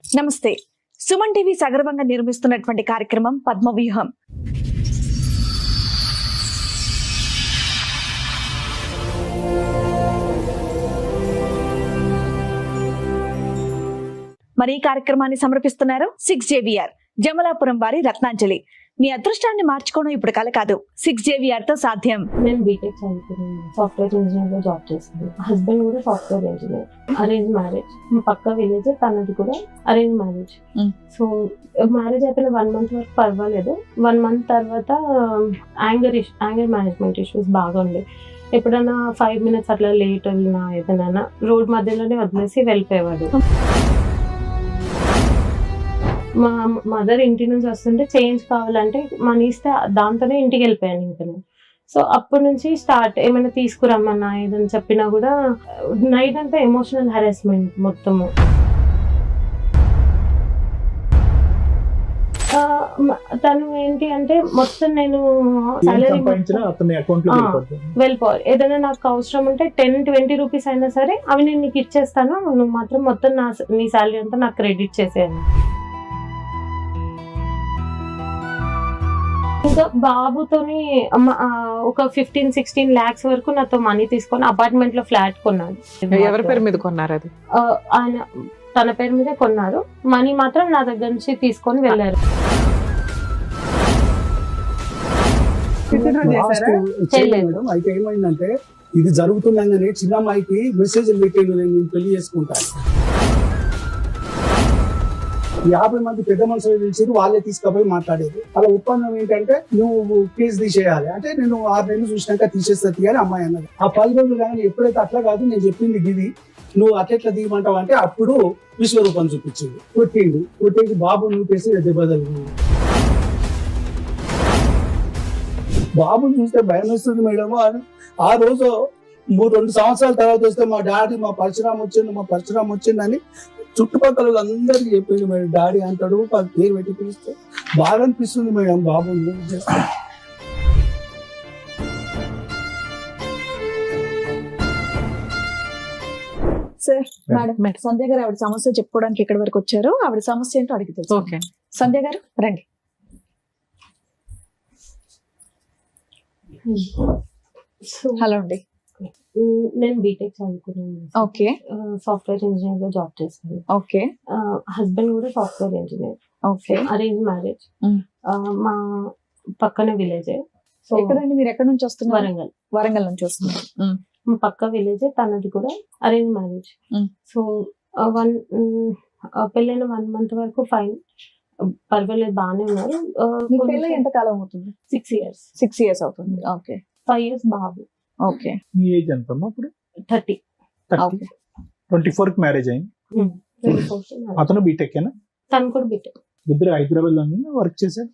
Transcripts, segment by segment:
నమస్తే. సుమన్ టీవీ సగర్వంగా నిర్మిస్తున్నటువంటి కార్యక్రమం పద్మవ్యూహం. మరి ఈ కార్యక్రమాన్ని సమర్పిస్తున్నారు 6JVR జమలాపురం వారి రత్నాంజలి. మీ అదృష్టాన్ని మార్చుకోవడం ఇప్పుడు కల కాదు, 6JVR తో సాధ్యం. నేను బీటెక్ చదువుకున్నాను, సాఫ్ట్వేర్ ఇంజనీర్ లో జాబ్ చేస్తాను. హస్బెండ్ కూడా సాఫ్ట్వేర్ ఇంజనీర్. Arrange marriage. మా పక్క విలేజ్, తనది కూడా అరేంజ్ మ్యారేజ్. సో మ్యారేజ్ అయిపోయిన 1 month వరకు పర్వాలేదు. 1 month తర్వాత యాంగర్ మేనేజ్మెంట్ ఇష్యూస్ బాగా ఉండే. ఎప్పుడైనా 5 minutes అట్లా లేట్ వెళ్ళినా ఏదైనా రోడ్ మధ్యలోనే వదిలేసి వెళ్ళిపోయేవాడు. మా మదర్ ఇంటి నుంచి వస్తుంటే చేంజ్ కావాలంటే మనీ ఇస్తే దాంతోనే ఇంటికి వెళ్ళిపోయాను ఇంకా. సో అప్పటి నుంచి స్టార్ట్. ఏమైనా తీసుకురమ్మన్నా ఏదైనా చెప్పినా కూడా నైట్ అంతా ఎమోషనల్ హెరాస్మెంట్ మొత్తము. తను ఏంటి అంటే మొత్తం నేను వెళ్ళిపోవాలి. ఏదైనా నాకు అవసరం ఉంటే 10-20 రూపీస్ అయినా సరే అవి నేను నీకు ఇచ్చేస్తాను, నువ్వు మాత్రం మొత్తం నీ శాలరీ అంతా నాకు క్రెడిట్ చేసేయాలి. ఇంకా బాబుతోని ఒక 15-16 lakhs వరకు నాతో మనీ తీసుకొని అపార్ట్మెంట్ లో ఫ్లాట్ కొన్నాడు. ఎవరి పేరు మీద కొన్నారు? అది ఆయన తన పేరు మీదే కొన్నారు. మనీ మాత్రం నా దగ్గర నుంచి తీసుకొని వెళ్ళారు. అయితే ఏమైందంటే ఇది జరుగుతుందని చిన్నమ్మాయికి మెసేజ్ పెట్టిండు, నేను పెళ్లి చేసుకుంటాను. 50 మంది పెద్ద మనుషులు పిలిచి వాళ్ళే తీసుకుపోయి మాట్లాడేది. అలా ఒప్పందం ఏంటంటే నువ్వు కేసు తీసేయాలి అంటే నేను 6 నెలలు చూసినాక తీసేస్తా అని అమ్మాయి అన్నది. ఆ 10 రోజులు కానీ ఎప్పుడైతే అట్లా కాదు నేను చెప్పింది గిది, నువ్వు అట్లా దిగమంటావు అంటే అప్పుడు విశ్వరూపం చూపించింది. కొట్టేసి బాబు నూపేసి దెబ్బతలింది. బాబుని చూస్తే భయం వేస్తుంది మేడం. ఆ రోజు 2 సంవత్సరాల తర్వాత వస్తే మా డాడీ మా పరశురామ్ వచ్చిందని చుట్టుపక్కల అందరికి చెప్పింది మేడం. డాడీ అంటాడు, పేరు పెట్టి పిలిస్తే బాగా అనిపిస్తుంది మేడం బాబు. సార్, మేడం సంధ్య గారు ఆవిడ సమస్య చెప్పుకోవడానికి ఎక్కడి వరకు వచ్చారు, ఆవిడ సమస్య ఏంటో అడిగి తెలుసు. ఓకే సంధ్య గారు రండి. హలో అండి. నేను బీటెక్ చదువుకున్నాను. ఓకే. సాఫ్ట్వేర్ ఇంజనీర్ లో జాబ్ చేస్తాను. ఓకే. హస్బెండ్ కూడా software engineer. Okay. Arrange marriage. మా పక్కన విలేజ్. సో ఎక్కడండి మీరు? ఎక్కడి నుంచి వస్తున్నారు? వరంగల్. వరంగల్ నుంచి వస్తున్నారు. మా పక్క విలేజ్, తనది కూడా అరేంజ్ మ్యారేజ్. సో పెళ్ళైన 1 month వరకు ఫైన్, పర్వాలేదు, బాగానే ఉన్నారు. ఎంత కాలం అవుతుంది? 6 years. 6 years అవుతుంది. ఓకే. 5 years బాబు. ఓకే. మీ ఏజ్ ఎంత అప్పుడు? 30. 24 కి మ్యారేజ్ అయింది. 24. అతను బీటెక్ ఏనా? తను కూడా బీటెక్. ఇద్దరు హైదరాబాద్ లో వర్క్ చేశారు.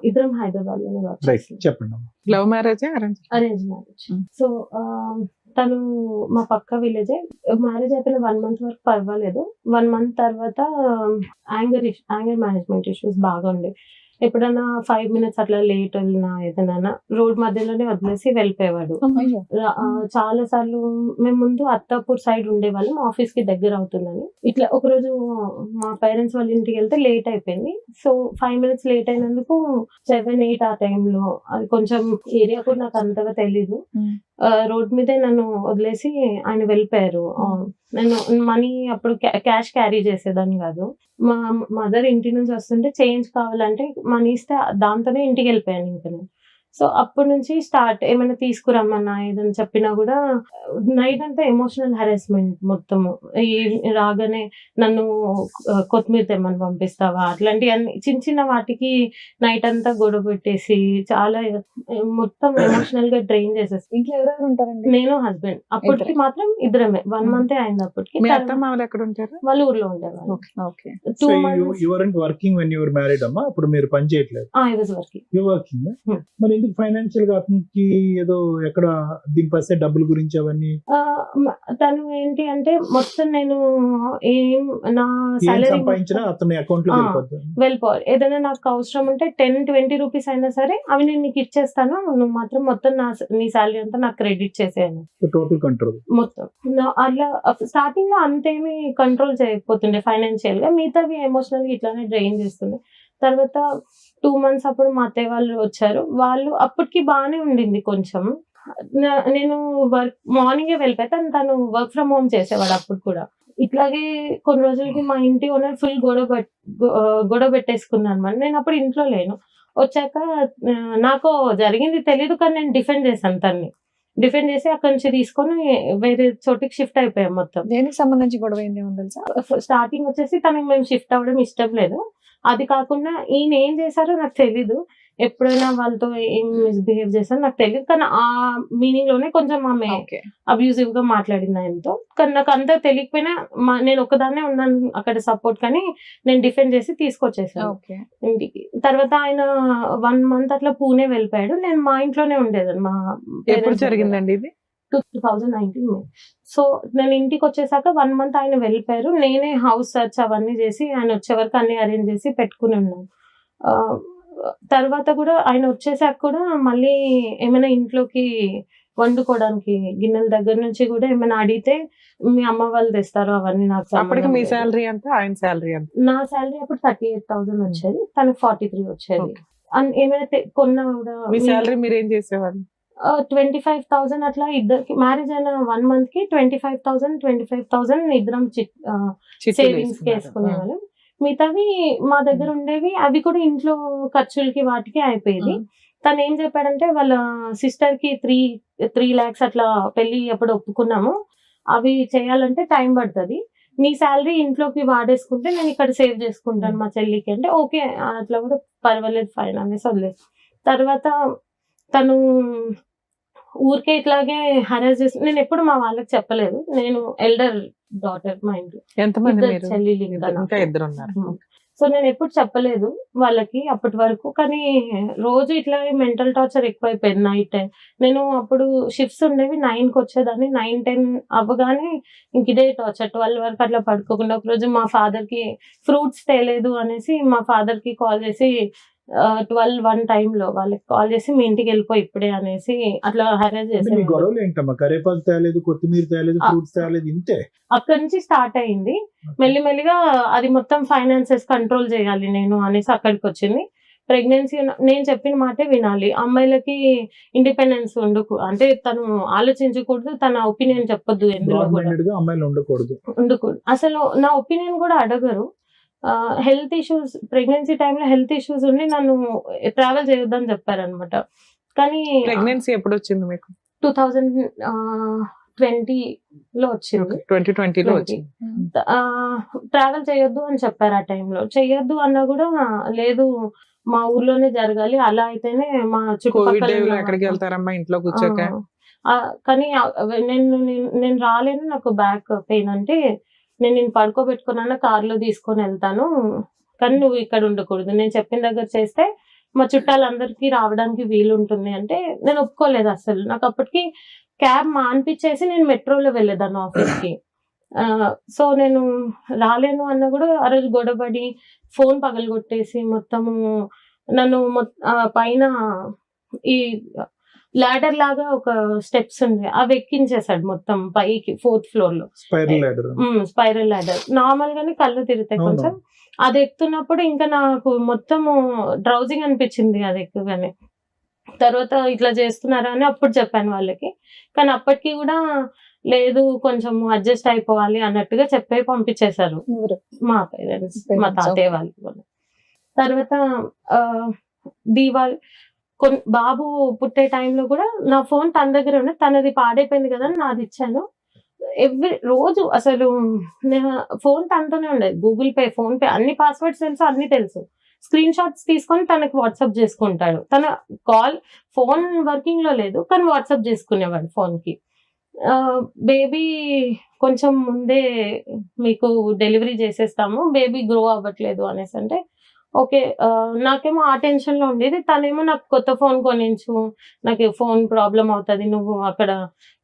ఇద్దరం హైదరాబాద్ లోనే వర్క్ రైట్, చేస్తాం. చెప్పండి. Love marriage arrange marriage. So తను మా పక్క విలేజే. మ్యారేజ్ అయిపోయిన 1 month వరకు పర్వాలేదు. 1 month తర్వాత యాంగర్ మేనేజ్మెంట్ ఇష్యూస్ బాగా ఉండే. ఎప్పుడైనా 5 minutes అట్లా లేట్ వెళ్ళినా ఏదైనా రోడ్ మధ్యలోనే వదిలేసి వెళ్ళిపోయేవాడు. చాలా సార్లు మేము ముందు అత్తాపూర్ సైడ్ ఉండేవాళ్ళం, ఆఫీస్ కి దగ్గర అవుతుందని. ఇట్లా ఒకరోజు మా పేరెంట్స్ వాళ్ళ ఇంటికి వెళ్తే లేట్ అయిపోయింది. సో 5 minutes లేట్ అయినందుకు 7-8 ఆ టైంలో, అది కొంచెం ఏరియా కూడా నాకు అంతగా తెలీదు, రోడ్ మీదే నన్ను వదిలేసి ఆయన వెళ్ళిపోయారు. నేను మనీ అప్పుడు క్యాష్ క్యారీ చేసేదాన్ని కాదు. మా మదర్ ఇంటి నుంచి వస్తుంటే చేంజ్ కావాలంటే మనీ ఇస్తే దాంతోనే ఇంటికి వెళ్ళిపోయాను ఇంకా. సో అప్పటి నుంచి స్టార్ట్. ఏమైనా తీసుకురమ్మన్నా ఏదైనా చెప్పినా కూడా నైట్ అంతా ఎమోషనల్ హెరాస్మెంట్ మొత్తము. రాగానే నన్ను కొత్తిమీర తెమ్మని పంపిస్తావా, అట్లాంటి అన్ని చిన్న వాటికి నైట్ అంతా గొడవ పెట్టేసి చాలా మొత్తం ఎమోషనల్ గా డ్రైన్ చేసేసి. ఇంట్లో ఎవరెవరు ఉంటారండి? నేను, హస్బెండ్. అప్పటికి మాత్రం ఇద్దరమే. 1 month అయింది అప్పటికి. ఎక్కడ ఉంటారు? వాళ్ళ ఊర్లో ఉండేవాళ్ళు. 2 months working when your married అమ్మా? అప్పుడు మీరు పని చేయట్లేదు? I was working. You working. మరి ఎందుకు ఫైనాన్షియల్ గా అతనికి ఏదో ఎక్కడ దింపేస్తే డబ్బుల గురించి అవన్నీ తను ఏంటి అంటే మొత్తం నేను నా ఏం సాలరీ సంపాదించినా అతని అకౌంట్ లో ఆ. వెళ్ళిపోద్ది. వెళ్ళిపోవాలి. ఏదైనా నాకు అవసరం ఉంటే 10-20 రూపీస్ అయినా సరే అవి నేను నీకు ఇచ్చేస్తాను, నువ్వు మాత్రం మొత్తం నీ సాలరీ అంతా నాకు క్రెడిట్ చేసేయాలి టోటల్ కంట్రోల్. మొత్తం. అట్లా స్టార్టింగ్ లో అంతేమి కంట్రోల్ చేయకపోతుండే ఫైనాన్షియల్ గా, మిగతావి ఎమోషనల్ గా ఇట్లానే డ్రైన్ చేస్తుండే. తర్వాత 2 months అప్పుడు మా అత్తయ్య వాళ్ళు వచ్చారు. వాళ్ళు అప్పటికి బాగానే ఉండింది కొంచెం. నేను వర్క్ మార్నింగే వెళ్ళిపోతాను, తను వర్క్ ఫ్రమ్ హోమ్ చేసేవాడు అప్పుడు కూడా. ఇట్లాగే కొన్ని రోజులకి మా ఇంటి ఓనర్ ఫుల్ గొడవ పెట్టేసుకున్నాను అనమాట. నేను అప్పుడు ఇంట్లో లేను. వచ్చాక నాకు జరిగింది తెలీదు, కానీ నేను డిఫెండ్ చేశాను తన్ని. డిఫెండ్ చేసి అక్కడి నుంచి తీసుకొని వేరే చోటికి షిఫ్ట్ అయిపోయాం మొత్తం. దేనికి సంబంధించి గొడవ ఏంటి ఏమో తెలుసా? స్టార్టింగ్ వచ్చేసి తనకి మేము షిఫ్ట్ అవ్వడం ఇష్టం లేదు. అది కాకుండా ఈయన ఏం చేశారో నాకు తెలీదు. ఎప్పుడైనా వాళ్ళతో ఏం మిస్బిహేవ్ చేశారో నాకు తెలియదు, కానీ ఆ మీనింగ్ లోనే కొంచెం ఆమె ఓకే. అబ్యూజివ్ గా మాట్లాడింది ఆయనతో. కానీ నాకు అంతా తెలియకపోయినా నేను ఒకదాన్నే ఉన్నాను అక్కడ సపోర్ట్, కానీ నేను డిఫెండ్ చేసి తీసుకొచ్చేసాను ఓకే. ఇంటికి. తర్వాత ఆయన 1 month అట్లా పూణే వెళ్ళిపోయాడు. నేను మా ఇంట్లోనే ఉండేదాన్ని. మా ఎప్పుడు parents జరిగిందండి ఇది? 2019 మే. సో నేను ఇంటికి వచ్చేసాక 1 month ఆయన వెళ్ళిపోయారు. నేనే హౌస్ సర్చ్ అవన్నీ చేసి ఆయన వచ్చే వరకు అన్ని అరేంజ్ చేసి పెట్టుకుని ఉన్నాను. తర్వాత కూడా ఆయన వచ్చేసాక కూడా మళ్ళీ ఏమైనా ఇంట్లోకి వండుకోవడానికి గిన్నెల దగ్గర నుంచి కూడా ఏమైనా అడిగితే మీ అమ్మ వాళ్ళు తెస్తారు, అవన్నీ నాకు అప్పటికి సంబంధం మీ లేదు. శాలరీ అంతా ఆయన శాలరీ అంత నా శాలరీ అప్పుడు 38,000 వచ్చేది, తనకు 43 వచ్చేది. Okay. ఏమైనా కొన్నా కూడా మీ శాలరీ మీరు ఏం చేసేవారు? 25,000 అట్లా ఇద్దరికి. మ్యారేజ్ అయిన 1 month కి 25,000 ఇద్దరం చిట్టీలు సేవింగ్స్ కి వేసుకున్నారు. వేసుకునేవాళ్ళం. మిగతావి మా దగ్గర ఉండేవి, అవి కూడా ఇంట్లో ఖర్చులకి వాటికి అయిపోయేది. తను ఏం చెప్పాడంటే వాళ్ళ సిస్టర్ కి 3 lakhs అట్లా పెళ్లి అప్పుడు ఒప్పుకున్నాము, అవి చేయాలంటే టైం పడుతుంది, నీ శాలరీ ఇంట్లోకి వాడేసుకుంటే నేను ఇక్కడ సేవ్ చేసుకుంటాను మా చెల్లికి అంటే ఓకే అట్లా కూడా పర్వాలేదు ఫైన్ అనేసి వదిలేదు. తర్వాత తను ఊరికే ఇట్లాగే హరాస్ చేసి, నేను ఎప్పుడు మా వాళ్ళకి చెప్పలేదు, నేను ఎల్డర్ డాటర్ మా ఇంట్లో, ఎంతమంది ఇద్దరు మీరు? చెల్లెలు ఇంకా ఇంకా నాకు. 2 ఉన్నారు. సో నేను ఎప్పుడు చెప్పలేదు వాళ్ళకి అప్పటి వరకు. కానీ రోజు ఇట్లా మెంటల్ టార్చర్ ఎక్కువైపోయింది నైట్ టైం. నేను అప్పుడు షిఫ్ట్స్ ఉండేవి, 9కి వచ్చేదాన్ని, 9-10 అవ్వగానే ఇంక ఇదే టార్చర్, 12 వరకు అట్లా పడుకోకుండా. ఒక రోజు మా ఫాదర్ కి ఫ్రూట్స్ తేలేదు అనేసి మా ఫాదర్ కి కాల్ చేసి 12-1 టైంలో వాళ్ళకి కాల్ చేసి మీ ఇంటికి వెళ్ళిపోయి ఇప్పుడే అనేసి అట్లా హెరాస్ అంటే మీ చేసి గొడవలు ఏంటమ్మా? కరేపాకు తేలేదు, కొత్తిమీర తేలేదు, ఫ్రూట్స్ తేలేదు, ఇంతే. అక్కడి నుంచి స్టార్ట్ అయింది. మెల్లిమెల్లిగా అది మొత్తం ఫైనాన్సెస్ కంట్రోల్ చేయాలి నేను అనేసి అక్కడికి వచ్చింది. ప్రెగ్నెన్సీ నేను చెప్పిన మాటే వినాలి, అమ్మాయిలకి ఇండిపెండెన్స్ ఉండకు అంటే తను ఆలోచించకూడదు, తన ఒపీనియన్ చెప్పొద్దు, ఎందులో బ్రాడ్ కూడా మైండెడ్ గా అమ్మాయిలు ఉండకూడదు. ఉండకూడదు. అసలు నా ఒపీనియన్ కూడా అడగరు. హెల్త్ ఇష్యూస్, ప్రెగ్నెన్సీ టైంలో హెల్త్ ఇష్యూస్ ఉండి నన్ను ట్రావెల్ చేయొద్దని చెప్పారనమాట. కానీ ప్రెగ్నెన్సీ ఎప్పుడు వచ్చింది మీకు? 2020లో వచ్చింది. 2020లో వచ్చింది. ట్రావెల్ చేయొద్దు అని చెప్పారు ఆ టైంలో. చేయొద్దు అన్నా కూడా లేదు మా ఊర్లోనే జరగాలి, అలా అయితేనే మా కోవిడ్ చుట్టుపక్కల టైంలో ఉన్న ఎక్కడికి వెళ్తారమ్మా ఇంట్లో కూర్చోక? కానీ నేను రాలేను, నాకు బ్యాక్ పెయిన్ అంటే నేను పడుకోబెట్టుకున్నా కార్లో తీసుకొని వెళ్తాను, కానీ నువ్వు ఇక్కడ ఉండకూడదు, నేను చెప్పిన దగ్గర చేస్తే మా చుట్టాలందరికీ రావడానికి వీలుంటుంది అంటే నేను ఒప్పుకోలేదు అసలు. నాకు అప్పటికి క్యాబ్ మాన్పించేసి నేను మెట్రోలో వెళ్ళేదాన్ని ఆఫీస్కి. సో నేను రాలేను అన్న కూడా ఆ రోజు గొడవపడి ఫోన్ పగలగొట్టేసి మొత్తము నన్ను పైన ఈ లాడర్ లాగా ఒక స్టెప్స్ ఉంది, అవి ఎక్కించేసాడు మొత్తం పైకి 4th floor లో. Spiral ladder. Spiral ladder normal గానే కళ్ళు తిరుగుతాయి కొంచెం. అది ఎక్కుతున్నప్పుడు ఇంకా నాకు మొత్తము డ్రౌజింగ్ అనిపించింది అది ఎక్కువగానే. తర్వాత ఇట్లా చేస్తున్నారా అని అప్పుడు చెప్పాను వాళ్ళకి, కానీ అప్పటికి కూడా లేదు కొంచెం అడ్జస్ట్ అయిపోవాలి అన్నట్టుగా చెప్పే పంపించేశారు మా పేరెంట్స్, మా తాతయ్య వాళ్ళు. తర్వాత దీవాళి బాబు పుట్టే టైంలో కూడా నా ఫోన్ తన దగ్గర ఉన్న, తనది పాడైపోయింది కదా అని నాది ఇచ్చాను. రోజు అసలు ఫోన్ తనతోనే ఉండేది, గూగుల్ పే, ఫోన్ పే అన్ని పాస్వర్డ్స్ తెలుసు, అన్ని తెలుసు. స్క్రీన్ షాట్స్ తీసుకొని తనకి వాట్సాప్ చేసుకుంటాడు. తన ఫోన్ వర్కింగ్ లో లేదు, కానీ వాట్సాప్ చేసుకునేవాడు ఫోన్ కి. బేబీ కొంచెం ముందే మీకు డెలివరీ చేసేస్తాము, బేబీ గ్రో అవ్వట్లేదు అనేసి అంటే ఓకే. నాకేమో ఆ టెన్షన్ లో ఉండేది. తనేమో నాకు కొత్త ఫోన్ కొనించు, నాకు ఫోన్ ప్రాబ్లం అవుతది నువ్వు అక్కడ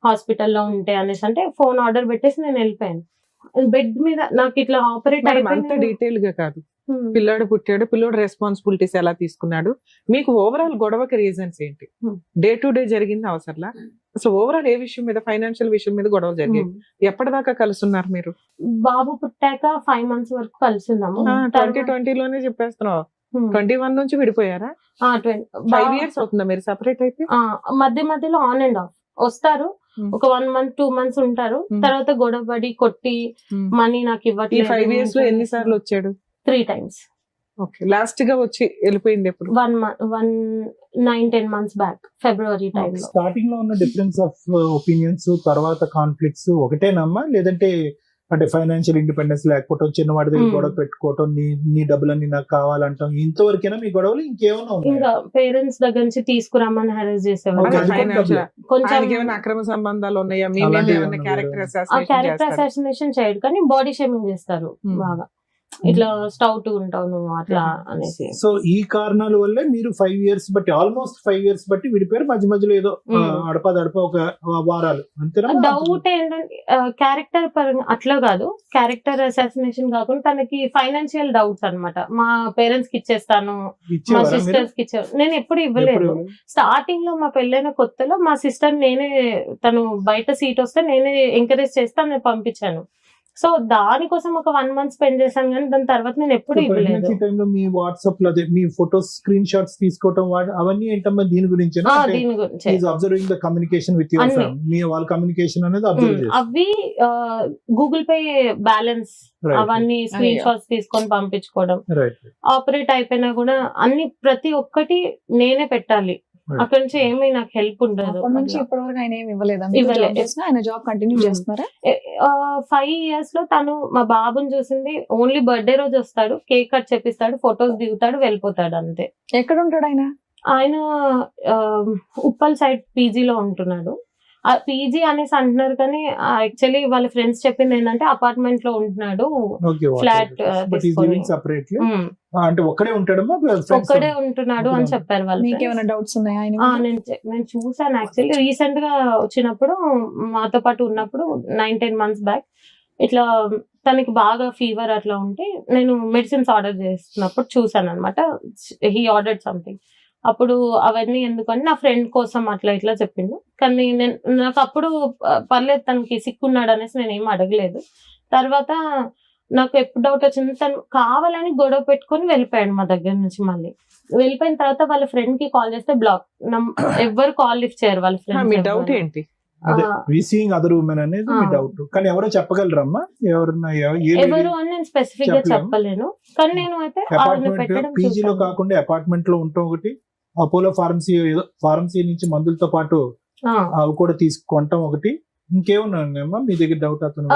హాస్పిటల్లో ఉంటే అనేసి అంటే ఫోన్ ఆర్డర్ పెట్టేసి నేను వెళ్ళిపోయాను. బెడ్ మీద నాకు ఇట్లా ఆపరేట్ మేడం అంత అయిపోయింది. డీటెయిల్ గా కాదు, పిల్లాడు పుట్టాడు, పిల్లోడు రెస్పాన్సిబిలిటీస్ ఎలా తీసుకున్నాడు, మీకు ఓవరాల్ గొడవకి రీజన్స్ ఏంటి, డే టు డే జరిగింది అవసరంలా, అసలు ఓవరాల్ ఏ విషయం మీద, ఫైనాన్షియల్ విషయం మీద గొడవలు జరిగాయి, ఎప్పటిదాకా కలుస్తున్నారు మీరు? బాబు పుట్టాక 5 months వరకు కలిసిన్నాము. 2020 లోనే చెప్పేస్తున్నావు, 21 నుంచి విడిపోయారా? 5 years అవుతుందా మీరు సెపరేట్ అయితే? మధ్య మధ్యలో ఆన్ అండ్ ఆఫ్ వస్తారు, ఒక 1 month 2 months ఉంటారు, తర్వాత గొడవ పడి కొట్టి మనీ నాకు ఈ ఇవ్వట్లేదు. 5 years లో ఎన్ని సార్లు వచ్చాడు? 3 times. ఓకే, లాస్ట్ గా వచ్చి వెళ్ళిపోయింది ఎప్పుడు? 9-10 months బ్యాక్, ఫిబ్రవరి టైం లో. స్టార్టింగ్ లో ఉన్న డిఫరెన్స్ ఆఫ్ ఒపీనియన్స్ తర్వాత కాన్ఫ్లిక్ట్స్ ఒకటేనమ్మా, లేదంటే అంటే ఫైనాన్షియల్ ఇండిపెండెన్స్ లేకపోవటం, చిన్నవాడి దగ్గర గొడవ పెట్టుకోవటం, నీ డబ్బులన్నీ నాకు కావాలంటాం, ఇంతవరకేనా మీ గొడవలు? ఇంకేమన్నా ఉన్నాయా? ఇంకా పేరెంట్స్ దగ్గర నుంచి తీసుకురామని హెరాస్ చేసేవాళ్ళు. Okay, అది ఫైనాన్షియల్ కొంచెం ఆయనకి ఏమైనా అక్రమ సంబంధాలు ఉన్నాయా? మీ మీద అలాంటివి ఏమైనా ఏమన్నా క్యారెక్టర్ క్యారెక్టర్ అసాసినేషన్ చేయడు, కానీ బాడీ షేమింగ్ చేస్తారు బాగా. ఇట్లా స్టౌట్ ఉంటావు నువ్వు అట్లా అనేసి. సో ఈ కారణాల వల్లే మీరు 5 years బట్టి, ఆల్మోస్ట్ 5 years బట్టి విడిపోయారు. మధ్య మధ్యలో ఏదో అడప ఒక వారాలు అంతేనా? డౌట్ ఏంటంటే క్యారెక్టర్ పరంగా అట్లా కాదు, క్యారెక్టర్ అసాసినేషన్ కాకుండా తనకి ఫైనాన్షియల్ డౌట్స్ అన్నమాట. మా పేరెంట్స్ కి ఇచ్చేస్తాను, మా ఇచ్చేవారా మీరు? సిస్టర్స్ కి ఇచ్చాను. నేను ఎప్పుడు ఇవ్వలేదు. స్టార్టింగ్ లో మా పెళ్ళైన కొత్తలో మా సిస్టర్ నేనే, తను బయట సీట్ వస్తే నేనే ఎంకరేజ్ చేస్తా, నేను పంపించాను. సో దానికోసం ఒక 1 month స్పెండ్ చేశాను, కానీ దాని తర్వాత నేను ఎప్పుడు ఇవ్వలేదు. ప్రెగ్నెన్సీ టైంలో మీ వాట్సాప్ లో అదే మీ ఫోటోస్ స్క్రీన్ షాట్స్ తీసుకోవడం అవన్నీ ఏంటమ్మా దీని గురించి? దీని గురించి observing the communication with your అన్ని. ఫ్యామిలీ, మీ వాళ్ళ కమ్యూనికేషన్ అనేది అబ్జర్వ్ చేస్తారు. అవి గూగుల్ పే బ్యాలెన్స్ అవన్నీ స్క్రీన్ షాట్స్ తీసుకొని పంపించుకోవడం. రైట్. ఆపరేట్ అయిపోయినా కూడా అన్ని ప్రతి ఒక్కటి నేనే పెట్టాలి. అక్కడ నుంచి ఏమీ నాకు హెల్ప్ ఉండదు. అప్పటి నుంచి ఇప్పటి వరకు ఆయన ఏమి ఇవ్వలేదా? ఇవ్వలేదు. ఆయన జాబ్ కంటిన్యూ చేస్తున్నారా? 5 years లో తను మా బాబుని చూసింది ఓన్లీ బర్త్డే రోజు వస్తాడు, కేక్ కట్ చేపిస్తాడు, ఫొటోస్ దిగుతాడు, వెళ్ళిపోతాడు అంతే. ఎక్కడ ఉంటాడు ఆయన? ఆయన ఉప్పల్ సైడ్ పీజీలో ఉంటున్నాడు. పీజీ అనేసి అంటున్నారు, కానీ యాక్చువల్లీ వాళ్ళ ఫ్రెండ్స్ చెప్పింది ఏంటంటే అపార్ట్మెంట్ లో ఉంటున్నాడు, ఫ్లాట్ సెపరేట్లీ. అంటే ఒక్కడే ఉంటాడమ్మా? ఒక్కడే ఉంటున్నాడు అని చెప్పారు వాళ్ళు. మీకేమైనా డౌట్స్ ఉన్నాయా? నేను చూసాను యాక్చువల్లీ రీసెంట్ గా వచ్చినప్పుడు, మాతో పాటు ఉన్నప్పుడు 9-10 months బ్యాక్ ఇట్లా తనకి బాగా ఫీవర్ అట్లా ఉంటే నేను మెడిసిన్స్ ఆర్డర్ చేస్తున్నప్పుడు చూసాను అనమాట. He ordered something. అప్పుడు అవన్నీ ఎందుకని నా ఫ్రెండ్ కోసం అట్లా ఇట్లా చెప్పిండు, కానీ నాకు అప్పుడు పర్లేదు తనకి సిక్కున్నాడు అనేసి నేను ఏం అడగలేదు. తర్వాత నాకు ఎప్పుడు డౌట్ వచ్చింది, తను కావాలని గొడవ పెట్టుకొని వెళ్ళిపోయాడు మా దగ్గర నుంచి. మళ్ళీ వెళ్ళిపోయిన తర్వాత వాళ్ళ ఫ్రెండ్ కి కాల్ చేస్తే బ్లాక్, ఎవ్వరు కాల్ లిఫ్ట్ చేయరు వాళ్ళ ఫ్రెండ్. మీ డౌట్ ఏంటి? సీయింగ్ అదర్ ఉమెన్ అనేది మీ డౌట్, కానీ ఎవరో చెప్పగలరమ్మా? ఎవరు అని నేను స్పెసిఫిక్ గా చెప్పలేను, కానీ నేను అయితే పీజీలో కాకుండా అపార్ట్మెంట్ లో ఉంటాం ఒకటి, అపోలో ఫార్మసీ నుంచి మందులతో పాటు అవి కూడా తీసుకుంటాం ఒకటి, ఇంకేమన్నా మీ దగ్గర డౌట్? అతను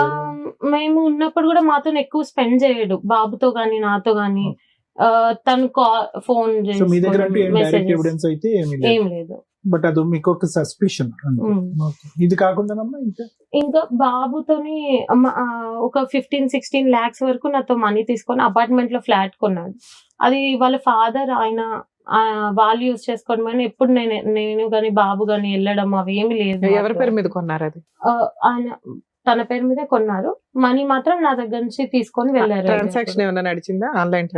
మేము ఉన్నప్పుడు కూడా మాతో ఎక్కువ స్పెండ్ చేయడు, బాబుతో గానీ నాతో గానీ. తను ఫోన్ చేసి మీ దగ్గర డైరెక్ట్ ఎవిడెన్స్ అయితే ఏం లేదు, బట్ అది మీకు ఒక సస్పిషన్. ఇది కాకుండా ఇంకా బాబుతోని ఒక 15-16 lakhs వరకు నాతో మనీ తీసుకొని అపార్ట్మెంట్ లో ఫ్లాట్ కొన్నాడు. అది వాళ్ళ ఫాదర్ ఆయన వాళ్ళు యూజ్ చేసుకోవడం, ఎప్పుడు నేను గాని బాబు గాని వెళ్ళడం అవి ఏమి లేదు. ఎవరి పేరు మీద కొన్నారు? అది ఆయన తన పేరు మీదే కొన్నారు, మనీ మాత్రం నా దగ్గర నుంచి తీసుకొని వెళ్ళారు. ట్రాన్సాక్షన్ ఏమైనా నడిచిందా? ఆన్లైన్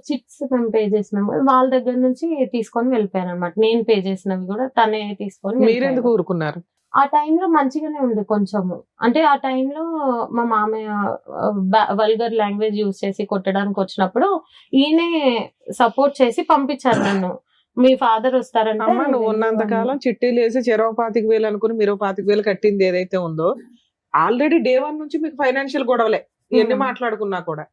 చిట్స్ మేము పే చేసినాము, వాళ్ళ దగ్గర నుంచి తీసుకొని వెళ్ళిపోయారు అనమాట. నేను పే చేసినవి కూడా తనే తీసుకొని. మీరెందుకు ఊరుకున్నారు? ఆ టైంలో మంచిగానే ఉంది కొంచెము, అంటే ఆ టైంలో మా మామయ్య వల్గర్ లాంగ్వేజ్ యూజ్ చేసి కొట్టడానికి వచ్చినప్పుడు ఈయనే సపోర్ట్ చేసి పంపించారు నన్ను. మీ ఫాదర్ వస్తారంటే. అమ్మ, నువ్వు ఉన్నంత కాలం చిట్టీలు వేసి 25,000 అనుకుని మీరు 25,000 కట్టింది ఏదైతే ఉందో, ఆల్రెడీ డే 1 నుంచి మీకు ఫైనాన్షియల్ గొడవలే ఎన్ని మాట్లాడుకున్నా కూడా.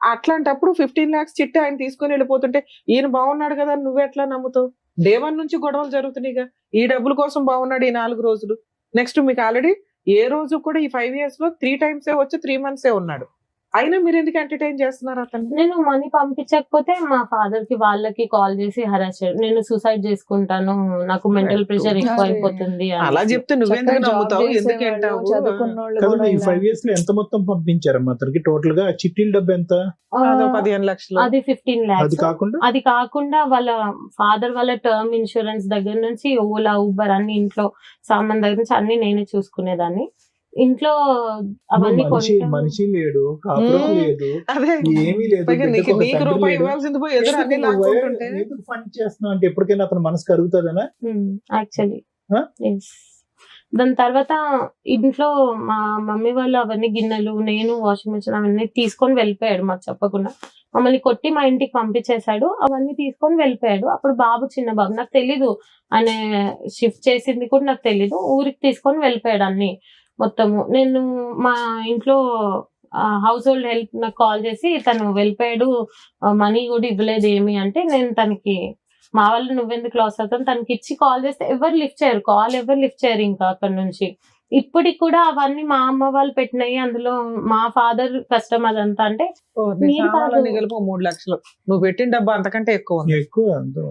అట్లాంటప్పుడు 15 lakhs చిట్టి ఆయన తీసుకుని వెళ్ళిపోతుంటే ఈయన బాగున్నాడు కదా నువ్వెట్లా నమ్ముతావు? డే 1 నుంచి గొడవలు జరుగుతున్నాయిగా. ఈ డబ్బుల కోసం బాగున్నాడు ఈ 4 రోజులు. నెక్స్ట్ మీకు ఆల్రెడీ ఏ రోజు కూడా ఈ 5 years లో 3 times వచ్చి 3 months ఉన్నాడు. అయినా మీరు ఎందుకు ఎంటర్టైన్ చేస్తున్నారు అతను? నేను మనీ పంపించకపోతే మా ఫాదర్ కి వాళ్ళకి కాల్ చేసి హరాస్ చేయడం, నేను సూసైడ్ చేసుకుంటాను, నాకు మెంటల్ ప్రెషర్ ఎక్కువ అరే. అయిపోతుంది అని. అలా చెప్తే నువ్వెందుకు నమ్ముతావు? ఎందుకు వింటావు? చదువుకున్నోళ్ళు కదా కూడా ఈ ఇలా. 5 years లో ఎంత మొత్తం పంపించారమ్మా అతనికి టోటల్ గా? చిట్టీల డబ్బు ఎంత? అదో 15 లక్షలు. అది 15 అది lakhs. కాకుండా అది కాకుండా వాళ్ళ ఫాదర్ వాళ్ళ టర్మ్ ఇన్సూరెన్స్ దగ్గర నుంచి ఓలా ఊబర్ అన్ని ఇంట్లో సామాన్ దగ్గర నుంచి అన్ని నేనే చూసుకునేదాన్ని. ఇంట్లో అవన్నీ మనిషి లేడు, కాపురం లేదు, అదే ఏమీ లేదు, పైగా బిడ్డకు ఒక నీకు తండ్రి రూపాయి లేడు. ఇవ్వాల్సింది పోయి ఎదురు అన్ని లాక్కుంటుంటే ఎందుకు ఫండ్ చేస్తున్నావు అంటే ఎప్పటికైనా అతను మనసు కరుగుతుందనా? Actually Huh? దాని తర్వాత ఇంట్లో మా మమ్మీ వాళ్ళు అవన్నీ గిన్నెలు, నేను వాషింగ్ మెషిన్ అవన్నీ తీసుకొని వెళ్ళిపోయాడు మాకు చెప్పకుండా. మమ్మల్ని కొట్టి మా ఇంటికి పంపించేశాడు. అవన్నీ తీసుకొని వెళ్ళిపోయాడు. అప్పుడు బాబు చిన్న బాబు, నాకు తెలీదు ఆయన షిఫ్ట్ చేసింది కూడా నాకు తెలీదు. ఊరికి తీసుకొని వెళ్ళిపోయాడు అన్ని మొత్తము. నేను మా ఇంట్లో హౌస్ హోల్డ్ హెల్ప్ నాకు కాల్ చేసి తను వెళ్ళిపోయాడు, మనీ కూడా ఇవ్వలేదు ఏమి అంటే, నేను తనకి మా వాళ్ళు నువ్వెందుకు లాస్ అవుతాను తనకి ఇచ్చి కాల్ చేస్తే ఎవరు లిఫ్ట్ చేయరు, కాల్ ఎవరు లిఫ్ట్ చేయరు ఇంకా అక్కడ నుంచి. ఇప్పటికి కూడా అవన్నీ మా అమ్మ వాళ్ళు పెట్టినాయి, అందులో మా ఫాదర్ కష్టం అదంతా. అంటే మీరు కాదు. గెలుపు 3 లక్షలు నువ్వు పెట్టిన డబ్బు అంతకంటే ఎక్కువ ఉంది. ఎక్కువ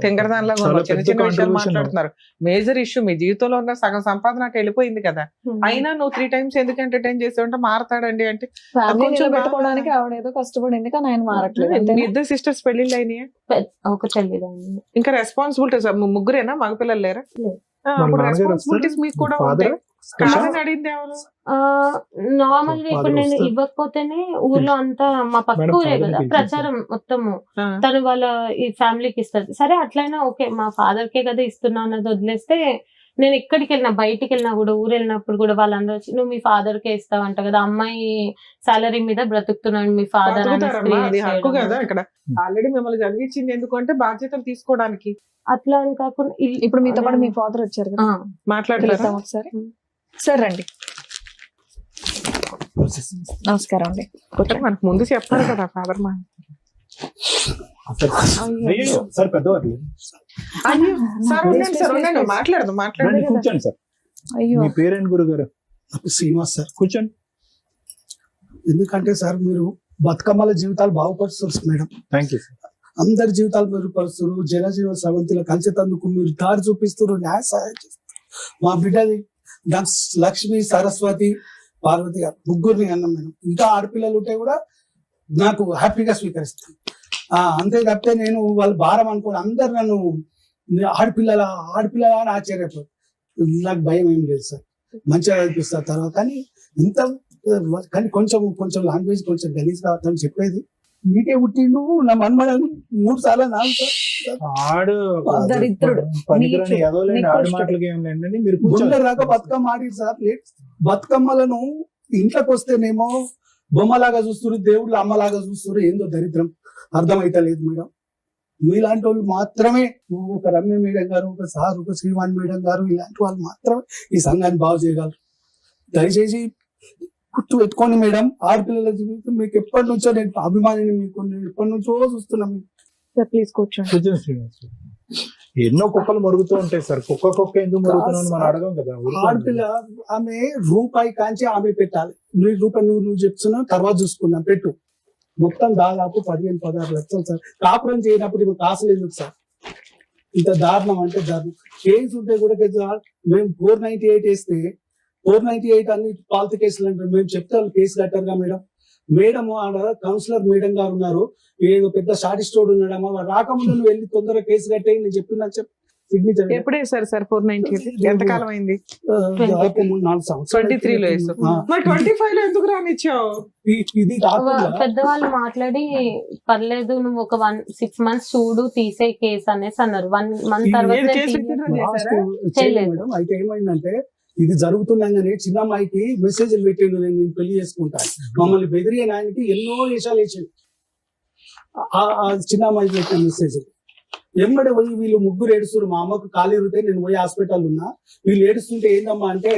తింగరదానిలాగా చాలా ఉన్నావు. చిన్న పెద్ద చిన్న విషయాలు contribution. మాట్లాడుతున్నారు. మేజర్ ఇష్యూ మీ జీవితంలో ఉన్న సగం సంపాదన అటు వెళ్ళిపోయింది కదా. అయినా నువ్వు 3 times ఎందుకు ఎంటర్టైన్ చేసావు అంటే మారతాడండి అంటే ఫ్యామిలీ కొంచెం నిలబెట్టుకోవడానికి ఆవిడ ఏదో కష్టపడింది కానీ ఆయన మారట్లేదు మీ అంతేనా? ఇద్దరు సిస్టర్స్ పెళ్లిళ్ళు అయినాయి. ఒక చెల్లిదండి. ఇంకా రెస్పాన్సిబిలిటీస్ ముగ్గురేనా? మగపిల్లలు లేరా? లేదు. అప్పుడు నాన్నగారు రెస్పాన్సిబిలిటీస్ మీకు కూడా ఫాదర్ ఉంటాయి. కాదని అడిగింది ఎవరు? నార్మల్ గా ఇప్పుడు Father నేను వస్తారు. ఇవ్వకపోతేనే ఊర్లో అంతా మా పక్క Madam, ఊరే father కదా పిలిచారు. ప్రచారం మొత్తము ఆ. తను వాళ్ళ ఈ ఫ్యామిలీకి ఇస్తుంది. సరే అట్లయినా ఓకే, మా ఫాదర్ కే కదా ఇస్తున్నా అన్నది వదిలేస్తే, నేను ఎక్కడికి వెళ్ళినా బయటికి వెళ్ళినా కూడా ఊరు వెళ్ళినప్పుడు కూడా వాళ్ళందరూ వచ్చి నువ్వు మీ ఫాదర్ కే ఇస్తావంట కదా, అమ్మాయి సాలరీ మీద బ్రతుకుతున్నాడు మీ ఫాదర్ అని బతుకుతారమ్మా, అది హక్కు చేయడం. కదా. ఇక్కడ ఆల్రెడీ మిమ్మల్ని చదివించింది ఎందుకంటే బాధ్యతలు తీసుకోవడానికి. అట్లా అని కాకుండా ఇప్పుడు మీతో పాటు మీ ఫాదర్ వచ్చారు కదా, మాట్లాడతారా? పిలుద్దాం ఒకసారి. సార్ రండి. నమస్కారం అండి. మనకు ముందు చెప్పాలి కదా ఫాదర్ మా. అయ్యో సార్ పెద్దవారు సార్ ఉండండి, సార్ ఉండండి, మాట్లాడదు మాట్లాడండి. రండి, కూర్చోండి సార్. అయ్యో మీ పేరేంటి గురుగారు? శ్రీనివాస్ సార్. కూర్చోండి. ఎందుకంటే సార్ మీరు బతుకమ్మల జీవితాలు బాగుపరుస్తారు మేడం. Thank you sir. అందరి జీవితాలు మెరుగుపరుస్తారు. జనజీవ సవంతిలో కలిసేటందుకు మీరు దారి చూపిస్తారు, న్యాయ సహాయం చేస్తారు. మా బిడ్డది లక్ష్మి, సరస్వతి, పార్వతి గారు ముగ్గురిని అన్నాం మేడం. ఇంకా ఆడపిల్లలు ఉంటే కూడా నాకు హ్యాపీగా స్వీకరిస్తాను. అంతే తప్పితే నేను వాళ్ళు భారం అనుకోని అందరు నన్ను ఆడపిల్లల అని ఆశ్చర్యపోయి, నాకు భయం ఏం లేదు సార్. మంచిగా అనిపిస్తారు తర్వాత. కానీ ఇంత కానీ కొంచెం లాంగ్వేజ్ కొంచెం గలీజ్ కావద్దని చెప్పేది. నీకే పుట్టిండు నా మన్మడని 3 సార్లు 4 సార్లు ఆడు దరిద్రుడు. పనికిరాని నీచు. ఎదవలేండి, ఆడు మాటలకి ఏం లేండి. మీరు కూర్చోండి. గుండె రాక బతుకమ్మ ఆడి సార్. బతుకమ్మలను ఇంట్లోకి వస్తేనేమో బొమ్మలాగా చూస్తున్నారు, దేవుళ్ళు అమ్మలాగా చూస్తున్నారు. ఏందో దరిద్రం అర్థమైతే లేదు మేడం. మీలాంటి వాళ్ళు మాత్రమే, ఒక రమ్య మేడం గారు, ఒక సార్, ఒక శ్రీవాణి మేడం గారు, ఇలాంటి వాళ్ళు మాత్రమే ఈ సంఘాన్ని బాగు చేయగలరు. దయచేసి గుర్తు పెట్టుకోండి మేడం. ఆడపిల్లల జీవితం మీకు ఎప్పటి నుంచో నేను అభిమానిని, మీకు నేను ఎప్పటి నుంచో చూస్తున్నా. మీకు సార్ ప్లీజ్ కూర్చోండి. కూర్చోండి శ్రీనివాస్ గారు. ఎన్నో కుక్కలు మరుగుతూ ఉంటాయి సార్. కుక్క ఎందుకు మరుగుతున్నాను మనం అడగం కదా. ఆడపిల్ల ఆమె రూపాయి కాంచి ఆమె పెట్టాలి. రూపాయి నువ్వు చెప్తున్నావు, తర్వాత చూసుకుందాం పెట్టు. మొత్తం దాదాపు 15-16 లక్షలు సార్. కాపురం చేయనప్పుడు ఇప్పుడు కాసులు ఎందుకు సార్? ఇంత దారుణం అంటే దారుణం. కేసు ఉంటే కూడా మేము 498 వేస్తే 498 అన్ని పాలతీ కేసులు అంటారు. మేము చెప్తే వాళ్ళు కేసు కట్టారుగా మేడం. మేడం ఆడ కౌన్సిలర్ మేడం గారు ఉన్నారు, ఏదో పెద్ద షార్టిస్టోడ్ ఉన్నాడమ్మా, వాడు రాకముందు నువ్వు వెళ్ళి తొందరగా కేసు కట్టేయి నేను చెప్పిన సిగ్నేచర్. ఎప్పుడు వేసారు సార్ 498? ఎంతకాలం అయింది? 4 సంవత్సరాలు 23 లో వేసావు. మరి 25 లో ఎందుకు రానిచ్చావు? ఇది కాకుండా పెద్దవాళ్ళు మాట్లాడి పర్లేదు నువ్వు ఒక 6 months చూడు తీసే కేసు అనేసి అన్నారు. 1 month తర్వాత ఏది నేను కేసు తీయలేదు. పెట్టిండ్రో చేశారా? చేయలేదు మేడం. అయితే ఏమైందంటే ఇది జరుగుతుండగానే చిన్న అమ్మాయికి మెసేజ్లు పెట్టిండు, నేను పెళ్లి చేసుకుంటాను మమ్మల్ని బెదిరియని ఆయనకి ఎన్నో వేషాలు వేసిండు. ఆ చిన్న అమ్మాయికి పెట్టిన మెసేజ్ ఎమ్మడే పోయి వీళ్ళు ముగ్గురు ఏడుస్తారు. మా అమ్మకు కాలు ఇరిగితే నేను పోయి హాస్పిటల్ ఉన్నా, వీళ్ళు ఏడుస్తుంటే ఏందమ్మా అంటే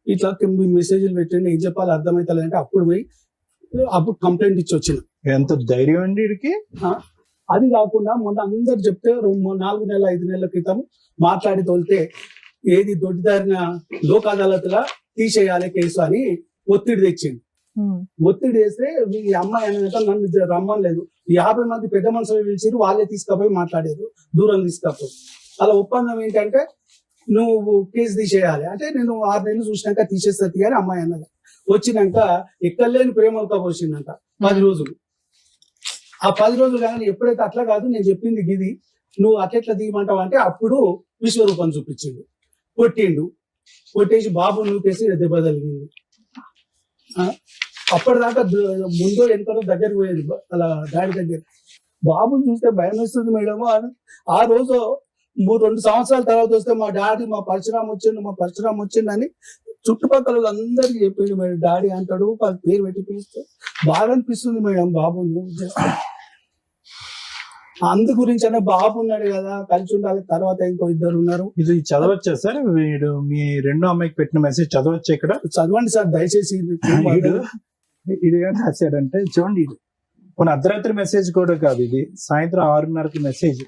ఇట్లా మెసేజ్లు పెట్టండి, ఏం చెప్పాలి అర్థమవుతలేదంటే అప్పుడు కంప్లైంట్ ఇచ్చి వచ్చిన. ఎంత ధైర్యం అండి వీడికి. అది కాకుండా మొన్న అందరు చెప్తే 4 నెలల 5 నెలల క్రితం మాట్లాడి తోలితే ఏది దొడ్డిదారిన లోక్ అదాలత్లా తీసేయాలి కేసు అని ఒత్తిడి తెచ్చింది. ఒత్తిడి వేస్తే ఈ అమ్మాయి అనేది నన్ను రమ్మలేదు 50 మంది పెద్ద మనుషులు పిలిచిరు, వాళ్ళే తీసుకుపోయి మాట్లాడారు, దూరం తీసుకపోయి. అలా ఒప్పందం ఏంటంటే నువ్వు కేసు తీసేయాలి అంటే నేను 6 నెలలు చూసినాక తీసేస్తుంది అని అమ్మాయి అన్నది. వచ్చినాక ఎక్కలేని ప్రేమలతో పోసిందంట 10 రోజులు. ఆ 10 రోజులు కానీ ఎప్పుడైతే అట్లా కాదు నేను చెప్పింది గిది, నువ్వు అట్లెట్లా దిగమంటావు అంటే అప్పుడు విశ్వరూపం చూపించిండు, కొట్టేసి బాబు నూకేసి దెబ్బ తగిలింది. అప్పటిదాకా ముందో ఎంతో దగ్గరికి పోయేది అలా డాడీ దగ్గర. బాబుని చూస్తే భయం వేస్తుంది మేడం. ఆ రోజు 2 సంవత్సరాల తర్వాత వస్తే మా డాడీ మా పరశురామ్ వచ్చిండు అని చుట్టుపక్కల అందరికి చెప్పిండు మేడం. డాడీ అంటాడు, వాళ్ళ పేరు పెట్టి పిలుస్తే బాగా అనిపిస్తుంది మేడం బాబుని. అందు గురించి అనే బాబు ఉన్నాడు కదా, కలిసి ఉండాలి. తర్వాత ఇంకో 2 ఉన్నారు. ఇది చదవచ్చా సార్? వీడు మీ రెండో అమ్మాయికి పెట్టిన మెసేజ్ చదవచ్చా? ఇక్కడ చదవండి సార్ దయచేసి. ఇది ఏం రాశాడంటే చూడండి, ఇది కొన్ని అర్ధరాత్రి మెసేజ్ కూడా కాదు, ఇది సాయంత్రం 6:30కి మెసేజ్.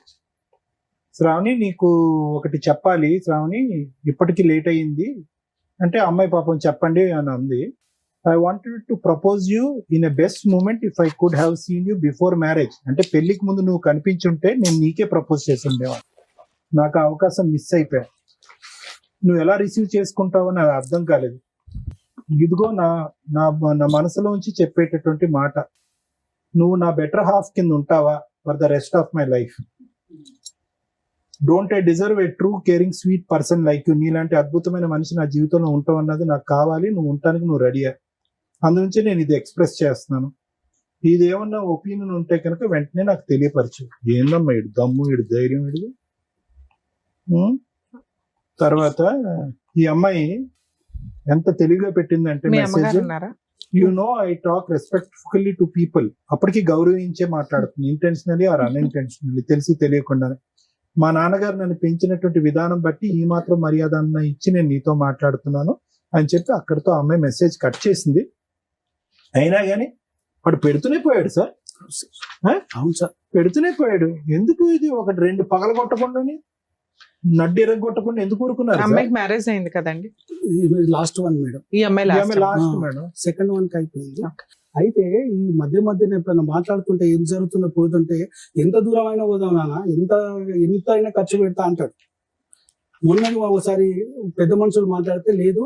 శ్రావణి నీకు ఒకటి చెప్పాలి శ్రావణి, ఇప్పటికి లేట్ అయ్యింది అంటే అమ్మాయి పాపం చెప్పండి అని అంది. I wanted to propose you in a best moment if I could have seen you before marriage. అంటే పెళ్లికి ముందు నువ్వు కనిపించుంటే నేను నీకే ప్రపోజ్ చేసి ఉండేవాడు. నాకు ఆ అవకాశం మిస్ అయిపోయా. నువ్వు ఎలా రిసీవ్ చేసుకుంటావో నాకు అర్థం కాలేదు. ఇదిగో నా నా మనసులోంచి చెప్పేటటువంటి మాట, నువ్వు నా బెటర్ హాఫ్ కింద ఉంటావా for the rest of my life. Don't I deserve A true caring sweet person like you. నీలాంటి అద్భుతమైన మనిషి నా జీవితంలో ఉంటావు అన్నది నాకు కావాలి. నువ్వు ఉండటానికి నువ్వు రెడీయా. అందునుంచి నేను ఇది ఎక్స్ప్రెస్ చేస్తున్నాను. ఇది ఏమన్నా ఒపీనియన్ ఉంటే కనుక వెంటనే నాకు తెలియపరచు. ఏందమ్మా ఇడు దమ్ము, ఇడు ధైర్యం, ఇడు. తర్వాత ఈ అమ్మాయి ఎంత తెలివిగా పెట్టిందంటే message, you know I talk respectfully to people. అప్పటికి గౌరవించే మాట్లాడుతుంది, ఇంటెన్షనలీ ఆర్ అన్ఇంటెన్షనలీ, తెలిసి తెలియకుండానే. మా నాన్నగారు నన్ను పెంచినటువంటి విధానం బట్టి ఈ మాత్రం మర్యాద ఇచ్చి నేను నీతో మాట్లాడుతున్నాను అని చెప్పి అక్కడితో అమ్మాయి మెసేజ్ కట్ చేసింది. అయినా కానీ వాడు పెడుతూనే పోయాడు సార్. అవును సార్, పెడుతూనే పోయాడు. ఎందుకు ఇది 1-2 పగలగొట్టకుండాని నడ్డి ఎరగొట్టకుండా ఎందుకు ఊరుకున్నారు? అమ్మాయికి మ్యారేజ్ అయింది కదండి, లాస్ట్ వన్ మేడం. ఈ అమ్మాయి లాస్ట్ మేడం, సెకండ్ వన్ కి అయిపోయింది. అయితే ఈ మధ్యన ఎప్పుడైనా మాట్లాడుతుంటే ఏం జరుగుతుందో పోతుంటే ఎంత దూరం అయినా పోదాం నాన్న, ఎంత అయినా ఖర్చు పెడతా అంటాడు. మొన్నటి ఒకసారి పెద్ద మనుషులు మాట్లాడితే లేదు,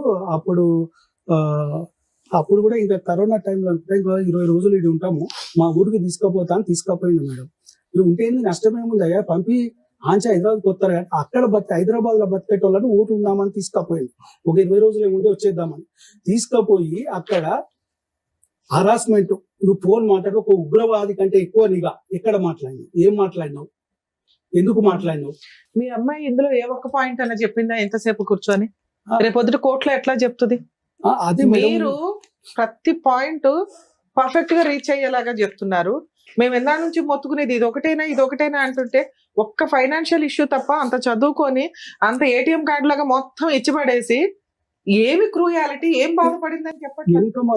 అప్పుడు కూడా ఇంకా కరోనా టైంలో ఇంకా 20 రోజులు ఇది ఉంటాము, మా ఊరికి తీసుకుపోయింది మేడం. ఇది ఉంటేంది నష్టమేముంది అయ్యా, పంపి ఆంచి హైదరాబాద్ కొత్తారు కానీ అక్కడ హైదరాబాద్ లో బతికేటోళ్ళని ఊరు ఉందామని తీసుకుపోయింది. ఒక 20 రోజులు ఏముంటే వచ్చేద్దామని తీసుకుపోయి అక్కడ హరాస్మెంట్, నువ్వు ఫోన్ మాట్లాడు, ఒక ఉగ్రవాది కంటే ఎక్కువ నిఘా. ఎక్కడ మాట్లాడినావు, ఏం మాట్లాడినావు, ఎందుకు మాట్లాడినావు? మీ అమ్మాయి ఇందులో ఏ ఒక్క పాయింట్ అన్న చెప్పిందా ఎంతసేపు కూర్చొని? రేపొద్దుట కోర్టులో ఎట్లా చెప్తుంది? అదే మీరు ప్రతి పాయింట్ పర్ఫెక్ట్ గా రీచ్ అయ్యేలాగా చెప్తున్నారు. మేము ఎందా నుంచి మొత్తుకునేది ఇదొకటైనా అంటుంటే ఒక్క ఫైనాన్షియల్ ఇష్యూ తప్ప అంత చదువుకొని అంత ఏటీఎం కార్డు లాగా మొత్తం ఇచ్చిపడేసి ఏమి క్రూయాలిటీ, ఏం బాధపడిందని చెప్పండి.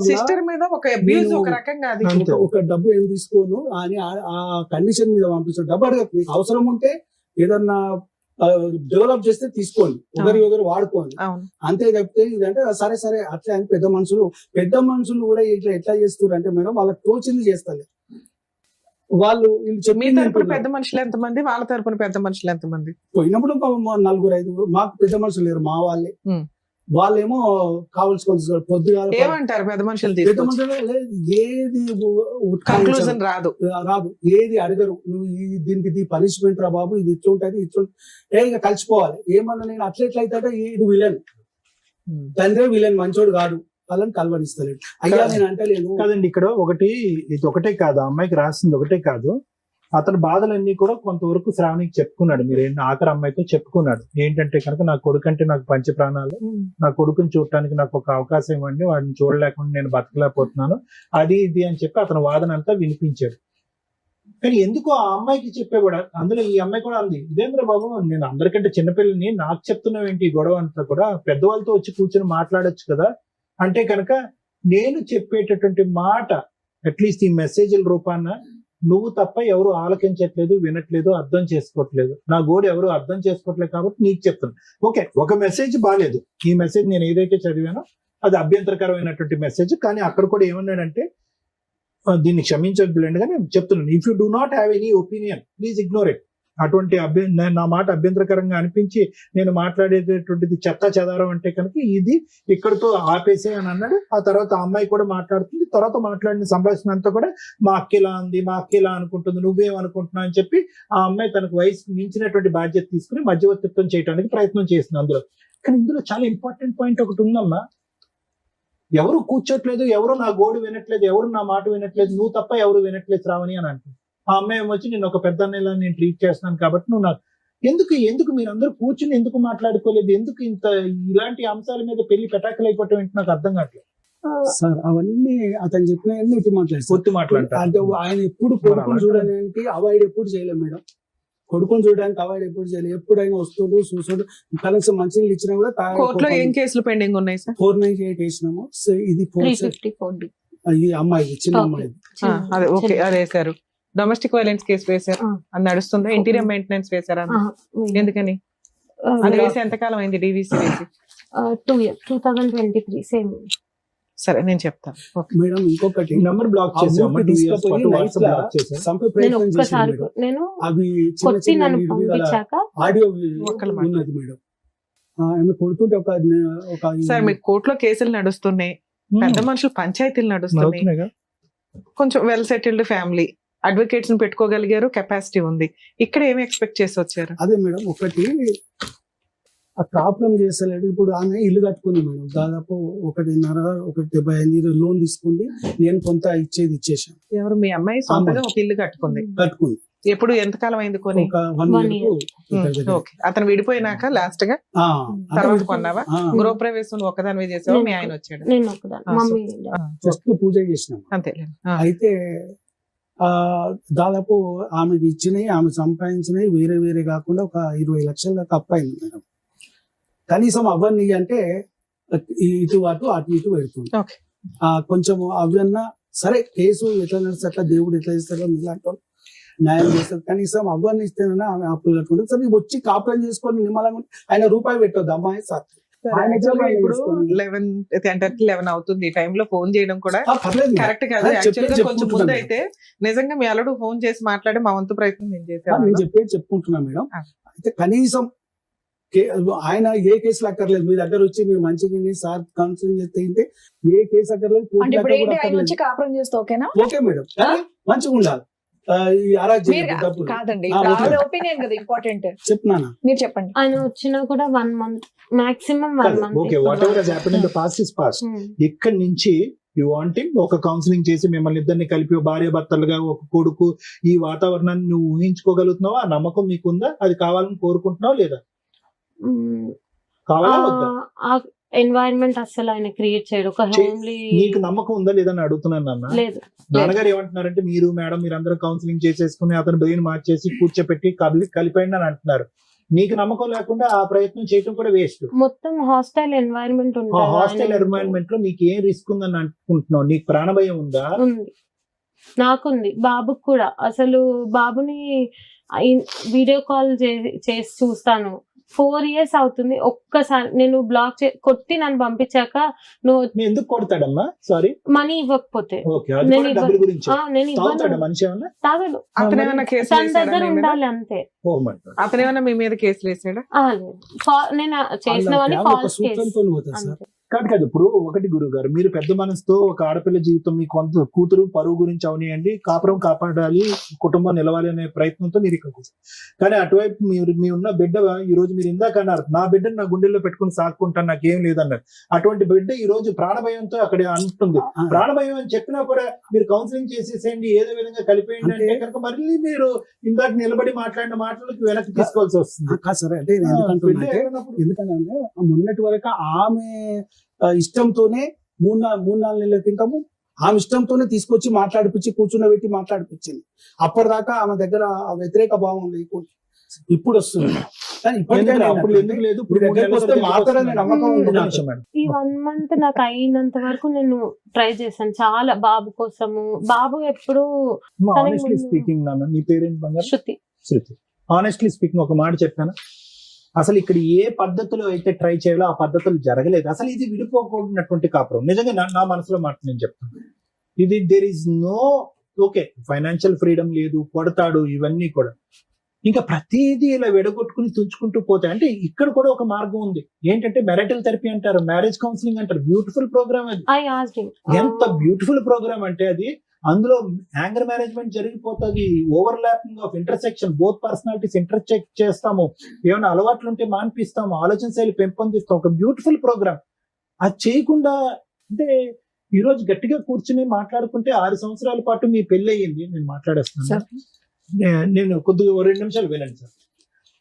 సిస్టర్ మీద ఒక అబ్యూజ్ ఒక రకంగా, అది ఒక డబ్బు ఏం తీసుకోను అని ఆ కండిషన్ మీద పంపించాను. డబ్బు అడగదు, మీకు అవసరం ఉంటే ఏదన్నా డెవలప్ చేస్తే తీసుకోండి, ఒకరు వాడుకోండి, అంతే తప్పితే ఇదంటే సరే అట్లా అని పెద్ద మనుషులు కూడా ఎట్లా చేస్తారు అంటే మేడం వాళ్ళకి తోచింది చేస్తారు. వాళ్ళు మీ తరపున పెద్ద మనుషులు ఎంతమంది, వాళ్ళ తరపున పెద్ద మనుషులు ఎంతమంది? పోయినప్పుడు 4-5 మాకు పెద్ద మనుషులు లేరు, మా వాళ్ళేమో కావాల్సిన పొద్దుగా ఏమంటారు పెద్ద మనుషులు? ఏది కన్క్లూజన్ రాదు, ఏది అడగరు. నువ్వు దీనికి పనిష్మెంట్ రా బాబు, ఇది ఇట్లుంటది ఇక కలిసిపోవాలి. ఏమన్నా నేను అట్లెట్లయితే ఇది విలన్, తండ్రి విలన్, మంచోడు కాదు, వాళ్ళని కలవనిస్తలేడు. అయ్యా నేను అంటలేను కాదండి. ఇక్కడ ఇది ఒకటే కాదు, అమ్మాయికి రాసింది ఒకటే కాదు, అతని బాధలన్నీ కూడా కొంతవరకు శ్రావణికి చెప్పుకున్నాడు. మీరు ఆఖరి అమ్మాయితో చెప్పుకున్నాడు. ఏంటంటే కనుక నా కొడుకు అంటే నాకు పంచ ప్రాణాలు, నా కొడుకుని చూడటానికి నాకు ఒక అవకాశం ఇవ్వండి, వాడిని చూడలేకుండా నేను బతకలేకపోతున్నాను, అది ఇది అని చెప్పి అతని వాదన అంతా వినిపించాడు. కానీ ఎందుకు ఆ అమ్మాయికి చెప్పేవాడు? అందులో ఈ అమ్మాయి కూడా అంది, ఇదేంద్ర బాబు నేను అందరికంటే చిన్నపిల్లని నాకు చెప్తున్నావు ఏంటి ఈ గొడవ అంతా కూడా, పెద్దవాళ్ళతో వచ్చి కూర్చొని మాట్లాడొచ్చు కదా అంటే కనుక నేను చెప్పేటటువంటి మాట అట్లీస్ట్ ఈ మెసేజ్ల రూపాన నువ్వు తప్ప ఎవరు ఆలకించట్లేదు, వినట్లేదు, అర్థం చేసుకోవట్లేదు, నా గోడు ఎవరు అర్థం చేసుకోవట్లేదు కాబట్టి నీకు చెప్తాను. ఓకే, ఒక మెసేజ్ బాగాలేదు, ఈ మెసేజ్ నేను ఏదైతే చదివానో అది అభ్యంతరకరమైనటువంటి మెసేజ్. కానీ అక్కడ కూడా ఏమన్నాడంటే దీన్ని క్షమించలేండి కానీ చెప్తున్నాను, if you do not have any opinion please ignore it. అటువంటి నా మాట అభ్యంతరకరంగా అనిపించి నేను మాట్లాడేటటువంటిది చెత్త చెదారం అంటే కనుక ఇది ఇక్కడతో ఆపేసే అని అన్నాడు. ఆ తర్వాత ఆ అమ్మాయి కూడా మాట్లాడుతుంది. తర్వాత మాట్లాడిన సంభాషణ అంతా కూడా మా అక్కిలా ఉంది, మా అక్కిలా అనుకుంటుంది, నువ్వేమనుకుంటున్నావు అని చెప్పి ఆ అమ్మాయి తనకు వయసుకు మించినటువంటి బాధ్యత తీసుకుని మధ్యవర్తిత్వం చేయడానికి ప్రయత్నం చేసింది అందులో. కానీ ఇందులో చాలా ఇంపార్టెంట్ పాయింట్ ఒకటి ఉందమ్మా, ఎవరు కూర్చోట్లేదు, ఎవరు నా గోడు వినట్లేదు, ఎవరు నా మాట వినట్లేదు, నువ్వు తప్ప ఎవరు వినట్లేదు శ్రావణి అని అంటుంది. ఆ అమ్మాయి వచ్చి నేను ఒక పెద్ద అన్నయ్యలా నేను ట్రీట్ చేస్తున్నాను కాబట్టి నువ్వు నాకు ఎందుకు మీరందరూ కూర్చుని ఎందుకు మాట్లాడుకోలేదు, ఎందుకు ఇంత ఇలాంటి అంశాల మీద పెళ్లి పెటాకులు అయిపోవటం ఏంటి నాకు అర్థం కావట్లేదు. సార్ అవన్నీ అతను చెప్పిన ఒత్తి మాట్లాడతారు అంటే ఆయన ఎప్పుడు కొడుకుని చూడడానికి అవాయిడ్ ఎప్పుడు చేయలేదు మేడం, కొడుకుని చూడడానికి అవాయిడ్ ఎప్పుడు చేయలేదు. ఎప్పుడైనా వస్తుడు చూసుడు కనీసం మంచినీళ్ళు ఇచ్చినా కూడా కోర్టులో ఏం కేసులు పెండింగ్ ఉన్నాయి సార్? 498 వేసినాము. సో ఇది 354D. ఇది అమ్మాయి చిన్న అమ్మాయి. అదే ఓకే, అది వేశారు. డొమెస్టిక్ వైలెన్స్ కేసు వేశారు, అది నడుస్తుందా? ఇంటీరియర్ మెయింటెనెన్స్ వేశారా? ఎందుకని అది వేసి ఎంతకాలం అయింది? డివిసి వేసి 2 years 2023 సేమ్. సరే నేను చెప్తాను. మేడం ఇంకొకటి నంబర్ బ్లాక్ చేసాము, నేను ఒక్కసారి నేను అవి కొట్టి నన్ను పంపించాక ఆడియో ఉన్నది మేడం. ఆమె కొడుతుంటే ఒక సార్ మీకు కోర్టులో కేసులు నడుస్తున్నాయి, పెద్ద మనుషులు పంచాయతీలు నడుస్తున్నాయి, కొంచెం వెల్ సెటిల్డ్ ఫ్యామిలీ, అడ్వకేట్స్ ని పెట్టుకోగలిగారు, కెపాసిటీ ఉంది. ఇక్కడ ఏమి ఎక్స్పెక్ట్ చేసి వచ్చారు? అదే మేడం ఒకటి ఆ ప్రాబ్లం చేస్తలేడు. ఇప్పుడు ఆమె ఇల్లు కట్టుకుంది మేడం, దాదాపు 1.75 లోన్ తీసుకుంది. నేను కొంత ఇచ్చేసాను. ఎవరు? మీ అమ్మాయి సొంతగా ఒక ఇల్లు కట్టుకుంది. ఎప్పుడు ఎంతకాలం అయింది కొని? ఒక 1 year. ఓకే, అతను విడిపోయినాక లాస్ట్ గా తర్వాత కొన్నావా? గృహప్రవేశం నువ్వు ఒక్కదానివే చేసావా? మీ ఆయన వచ్చాడు? జస్ట్ పూజ చేసినాం అంతే. అయితే దాదాపు ఆమెకి ఇచ్చినవి, ఆమె సంపాదించినవి వేరే వేరే కాకుండా ఒక 20 లక్షల దాకా అప్పయింది మేడం. కనీసం అవన్నీ అంటే ఇటు ఇటు పెడుతుంది. కొంచెం అవన్నా సరే, కేసు ఎట్లా నడుస్తా, దేవుడు ఎట్లా చేస్తాడో మీలాంటి న్యాయం చేస్తారు. కనీసం అవన్నీ ఇస్తేనైనా ఆమె అప్పులు కట్టుకుంటుంది. సరే వచ్చి కాపురం చేసుకొని నిమ్మలంగా ఆయన రూపాయి పెట్టొద్దు అమ్మాయి సార్. ఇప్పుడు 11 అవుతుంది, ఈ టైంలో ఫోన్ చేయడం కూడా కరెక్ట్ కాదు. యాక్చువల్గా కొంచెం ముందు అయితే నిజంగా మీ అల్లుడు ఫోన్ చేసి మాట్లాడి మా వంతు ప్రయత్నం నేను చేశాను. నేను చెప్పేది చెప్పుకుంటున్నా మేడం. అయితే కనీసం ఆయన ఏ కేసులు అక్కర్లేదు, మీ దగ్గర వచ్చి మీరు మంచిగా సార్ కౌన్సిలింగ్ చేస్తే ఏ కేసు అక్కర్లేదు. ఓకే మేడం, మంచిగా ఉండాలి. కాదండి, ఒపీనియన్ కదా ఇంపార్టెంట్. చెప్తున్నానా? మీరు చెప్పండి. ఆయన వచ్చినా కూడా 1 month maximum 1 month. Okay, what ever has happened in the past is past. ఇక్కడ నుంచి యు వాంటింగ్ ఒక కౌన్సిలింగ్ చేసి మిమ్మల్ని ఇద్దరిని కలిపి భార్య భర్తలుగా ఒక కొడుకు ఈ వాతావరణాన్ని నువ్వు ఊహించుకోగలుగుతున్నావా? ఆ నమ్మకం మీకుందా? అది కావాలని కోరుకుంటున్నావా లేదా? కావాలా వద్దా? ఎన్వైరన్మెంట్ అసలు ఆయన క్రియేట్ చేయడు. ఒక హోమ్లీ. నీకు నమ్మకం ఉందా లేదా అని అడుగుతున్నాను నాన్న. లేదు. నాన్నగారు ఏమంటున్నారంటే మీరు మేడం మీరందరూ కౌన్సిలింగ్ చేసేసుకుని అతను బ్రెయిన్ మార్చేసి కూర్చోపెట్టి కలిపండి అని అంటున్నారు. నీకు నమ్మకం లేకుండా ఆ ప్రయత్నం చేయడం కూడా వేస్ట్. మొత్తం హాస్టల్ ఎన్వైరన్మెంట్ ఉంటుంది. హాస్టల్ ఎన్వైరన్మెంట్ లో నీకు ఏం రిస్క్ ఉందని అనుకుంటున్నావు? నీకు ప్రాణభయం ఉందా? ఉంది, నాకుంది, బాబుకి కూడా. అసలు బాబుని వీడియో కాల్ చేసి చూస్తాను. 4 years అవుతుంది. ఒక్కసారి నేను బ్లాక్ కొట్టి నన్ను పంపించాక నువ్వు ఎందుకు కొడతాడమ్మా? సారీ, మనీ ఇవ్వకపోతే తాగడు. తన దగ్గర ఉండాలి అంతే. అతనేమన్నా మీ మీద కేసులు వేసాడా? నేను చేసినవని ఫాల్స్ కేసు. కాదు ఇప్పుడు ఒకటి గురువు గారు, మీరు పెద్ద మనసుతో ఒక ఆడపిల్ల జీవితం మీ కొంత కూతురు పరువు గురించి అవనియండి, కాపురం కాపాడాలి, కుటుంబం నిలవాలి అనే ప్రయత్నంతో మీరు ఇక్కడికి వచ్చారు. కానీ అటువైపు మీ ఉన్న బిడ్డ ఈ రోజు మీరు ఇందాక అన్నారు నా బిడ్డను నా గుండెల్లో పెట్టుకుని సాక్కుంటాను నాకేం లేదన్నారు. అటువంటి బిడ్డ ఈ రోజు ప్రాణభయంతో అక్కడ అంటుంది. ప్రాణభయం అని చెప్పినా కూడా మీరు కౌన్సిలింగ్ చేసేసేయండి, ఏదో విధంగా కలిపేయండి అంటే కనుక మళ్ళీ మీరు ఇందాక నిలబడి మాట్లాడిన మాటలకు వెనక్కి తీసుకోవాల్సి వస్తుంది. ఎందుకంటే మొన్నటి వరకు ఆమె ఇష్టంతోనే 3-4 నెలల క్రితము ఆమె ఇష్టంతోనే తీసుకొచ్చి మాట్లాడిపించి కూర్చున్నబెట్టి మాట్లాడిపించింది. అప్పటిదాకా ఆమె దగ్గర వ్యతిరేక భావం లేకుండా ఇప్పుడు వస్తుంది. కానీ అప్పుడు ఎందుకు లేదు? ఈ 1 month నాకు అయినంత వరకు నేను ట్రై చేశాను చాలా బాబు కోసము. బాబు ఎప్పుడు స్పీకింగ్ నీ పేరెంట్ బంగారు శృతి. హానెస్ట్లీ స్పీకింగ్ ఒక మాట చెప్పాను, అసలు ఇక్కడ ఏ పద్ధతిలో అయితే ట్రై చేయాలో ఆ పద్ధతులు జరగలేదు. అసలు ఇది విడిపోకూడనటువంటి కాపురం. నిజంగా నా మనసులో మాట నేను చెప్తాను, ఇది there is no okay financial freedom లేదు, కొడతాడు, ఇవన్నీ కూడా ఇంకా ప్రతిదీ ఇలా విడగొట్టుకుని తుంచుకుంటూ పోతే అంటే ఇక్కడ కూడా ఒక మార్గం ఉంది. ఏంటంటే మ్యారిటల్ థెరపీ అంటారు, మ్యారేజ్ కౌన్సిలింగ్ అంటారు. బ్యూటిఫుల్ ప్రోగ్రామ్ అది. I asked him. ఎంత బ్యూటిఫుల్ ప్రోగ్రామ్ అంటే అది. అందులో యాంగర్ మేనేజ్మెంట్ జరిగిపోతుంది, overlapping of intersection, both personalities ఇంటర్చెక్ చేస్తాము, ఏమైనా అలవాట్లు ఉంటే మాన్పిస్తాము, ఆలోచన శైలి పెంపొందిస్తాం. ఒక బ్యూటిఫుల్ ప్రోగ్రామ్. అది చేయకుండా అంటే ఈ రోజు గట్టిగా కూర్చుని మాట్లాడుకుంటే 6 సంవత్సరాల పాటు మీ పెళ్లి అయ్యింది. నేను మాట్లాడేస్తాను, నేను కొద్దిగా 2 నిమిషాలు వినండి సార్.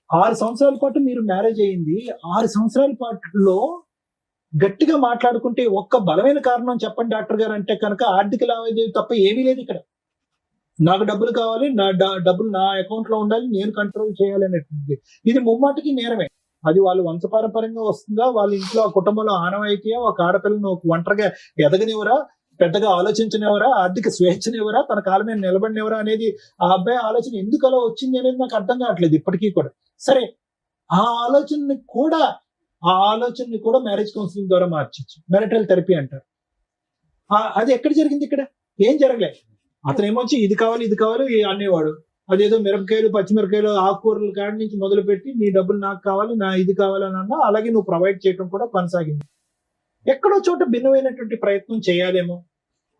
6 సంవత్సరాల పాటు మీరు మ్యారేజ్ అయ్యింది. 6 సంవత్సరాల పాటులో గట్టిగా మాట్లాడుకుంటే ఒక్క బలమైన కారణం చెప్పండి డాక్టర్ గారు అంటే కనుక ఆర్థిక లావాదేవీ తప్ప ఏమీ లేదు ఇక్కడ. నాకు డబ్బులు కావాలి, నా డబ్బులు నా అకౌంట్ లో ఉండాలి, నేను కంట్రోల్ చేయాలి అనేటువంటిది. ఇది ముమ్మాటికి నేరమే. అది వాళ్ళు వంశపారంపర్యంగా వస్తుందా, వాళ్ళ ఇంట్లో ఆ కుటుంబంలో ఆనవాయితీయా, ఒక ఆడపిల్లను ఒక ఒంటరిగా ఎదగనివరా, పెద్దగా ఆలోచించనివరా, ఆర్థిక స్వేచ్ఛనివరా, తన కాలం మీద నిలబడినవరా అనేది ఆ అబ్బాయి ఆలోచన ఎందుకు అలా వచ్చింది అనేది నాకు అర్థం కావట్లేదు ఇప్పటికీ కూడా. సరే, ఆ ఆలోచనని కూడా మ్యారేజ్ కౌన్సిలింగ్ ద్వారా మార్చచ్చు. మ్యారిటల్ థెరపీ అంటారు. అది ఎక్కడ జరిగింది? ఇక్కడ ఏం జరగలేదు. అతను ఏమొచ్చి ఇది కావాలి అనేవాడు. అదేదో మిరపకాయలు, పచ్చిమిరపకాయలు, ఆకుకూరలు కాడి నుంచి మొదలు పెట్టి నీ డబ్బులు నాకు కావాలి, నా ఇది కావాలని అన్నా అలాగే నువ్వు ప్రొవైడ్ చేయడం కూడా కొనసాగింది. ఎక్కడో చోట భిన్నమైనటువంటి ప్రయత్నం చేయాలేమో.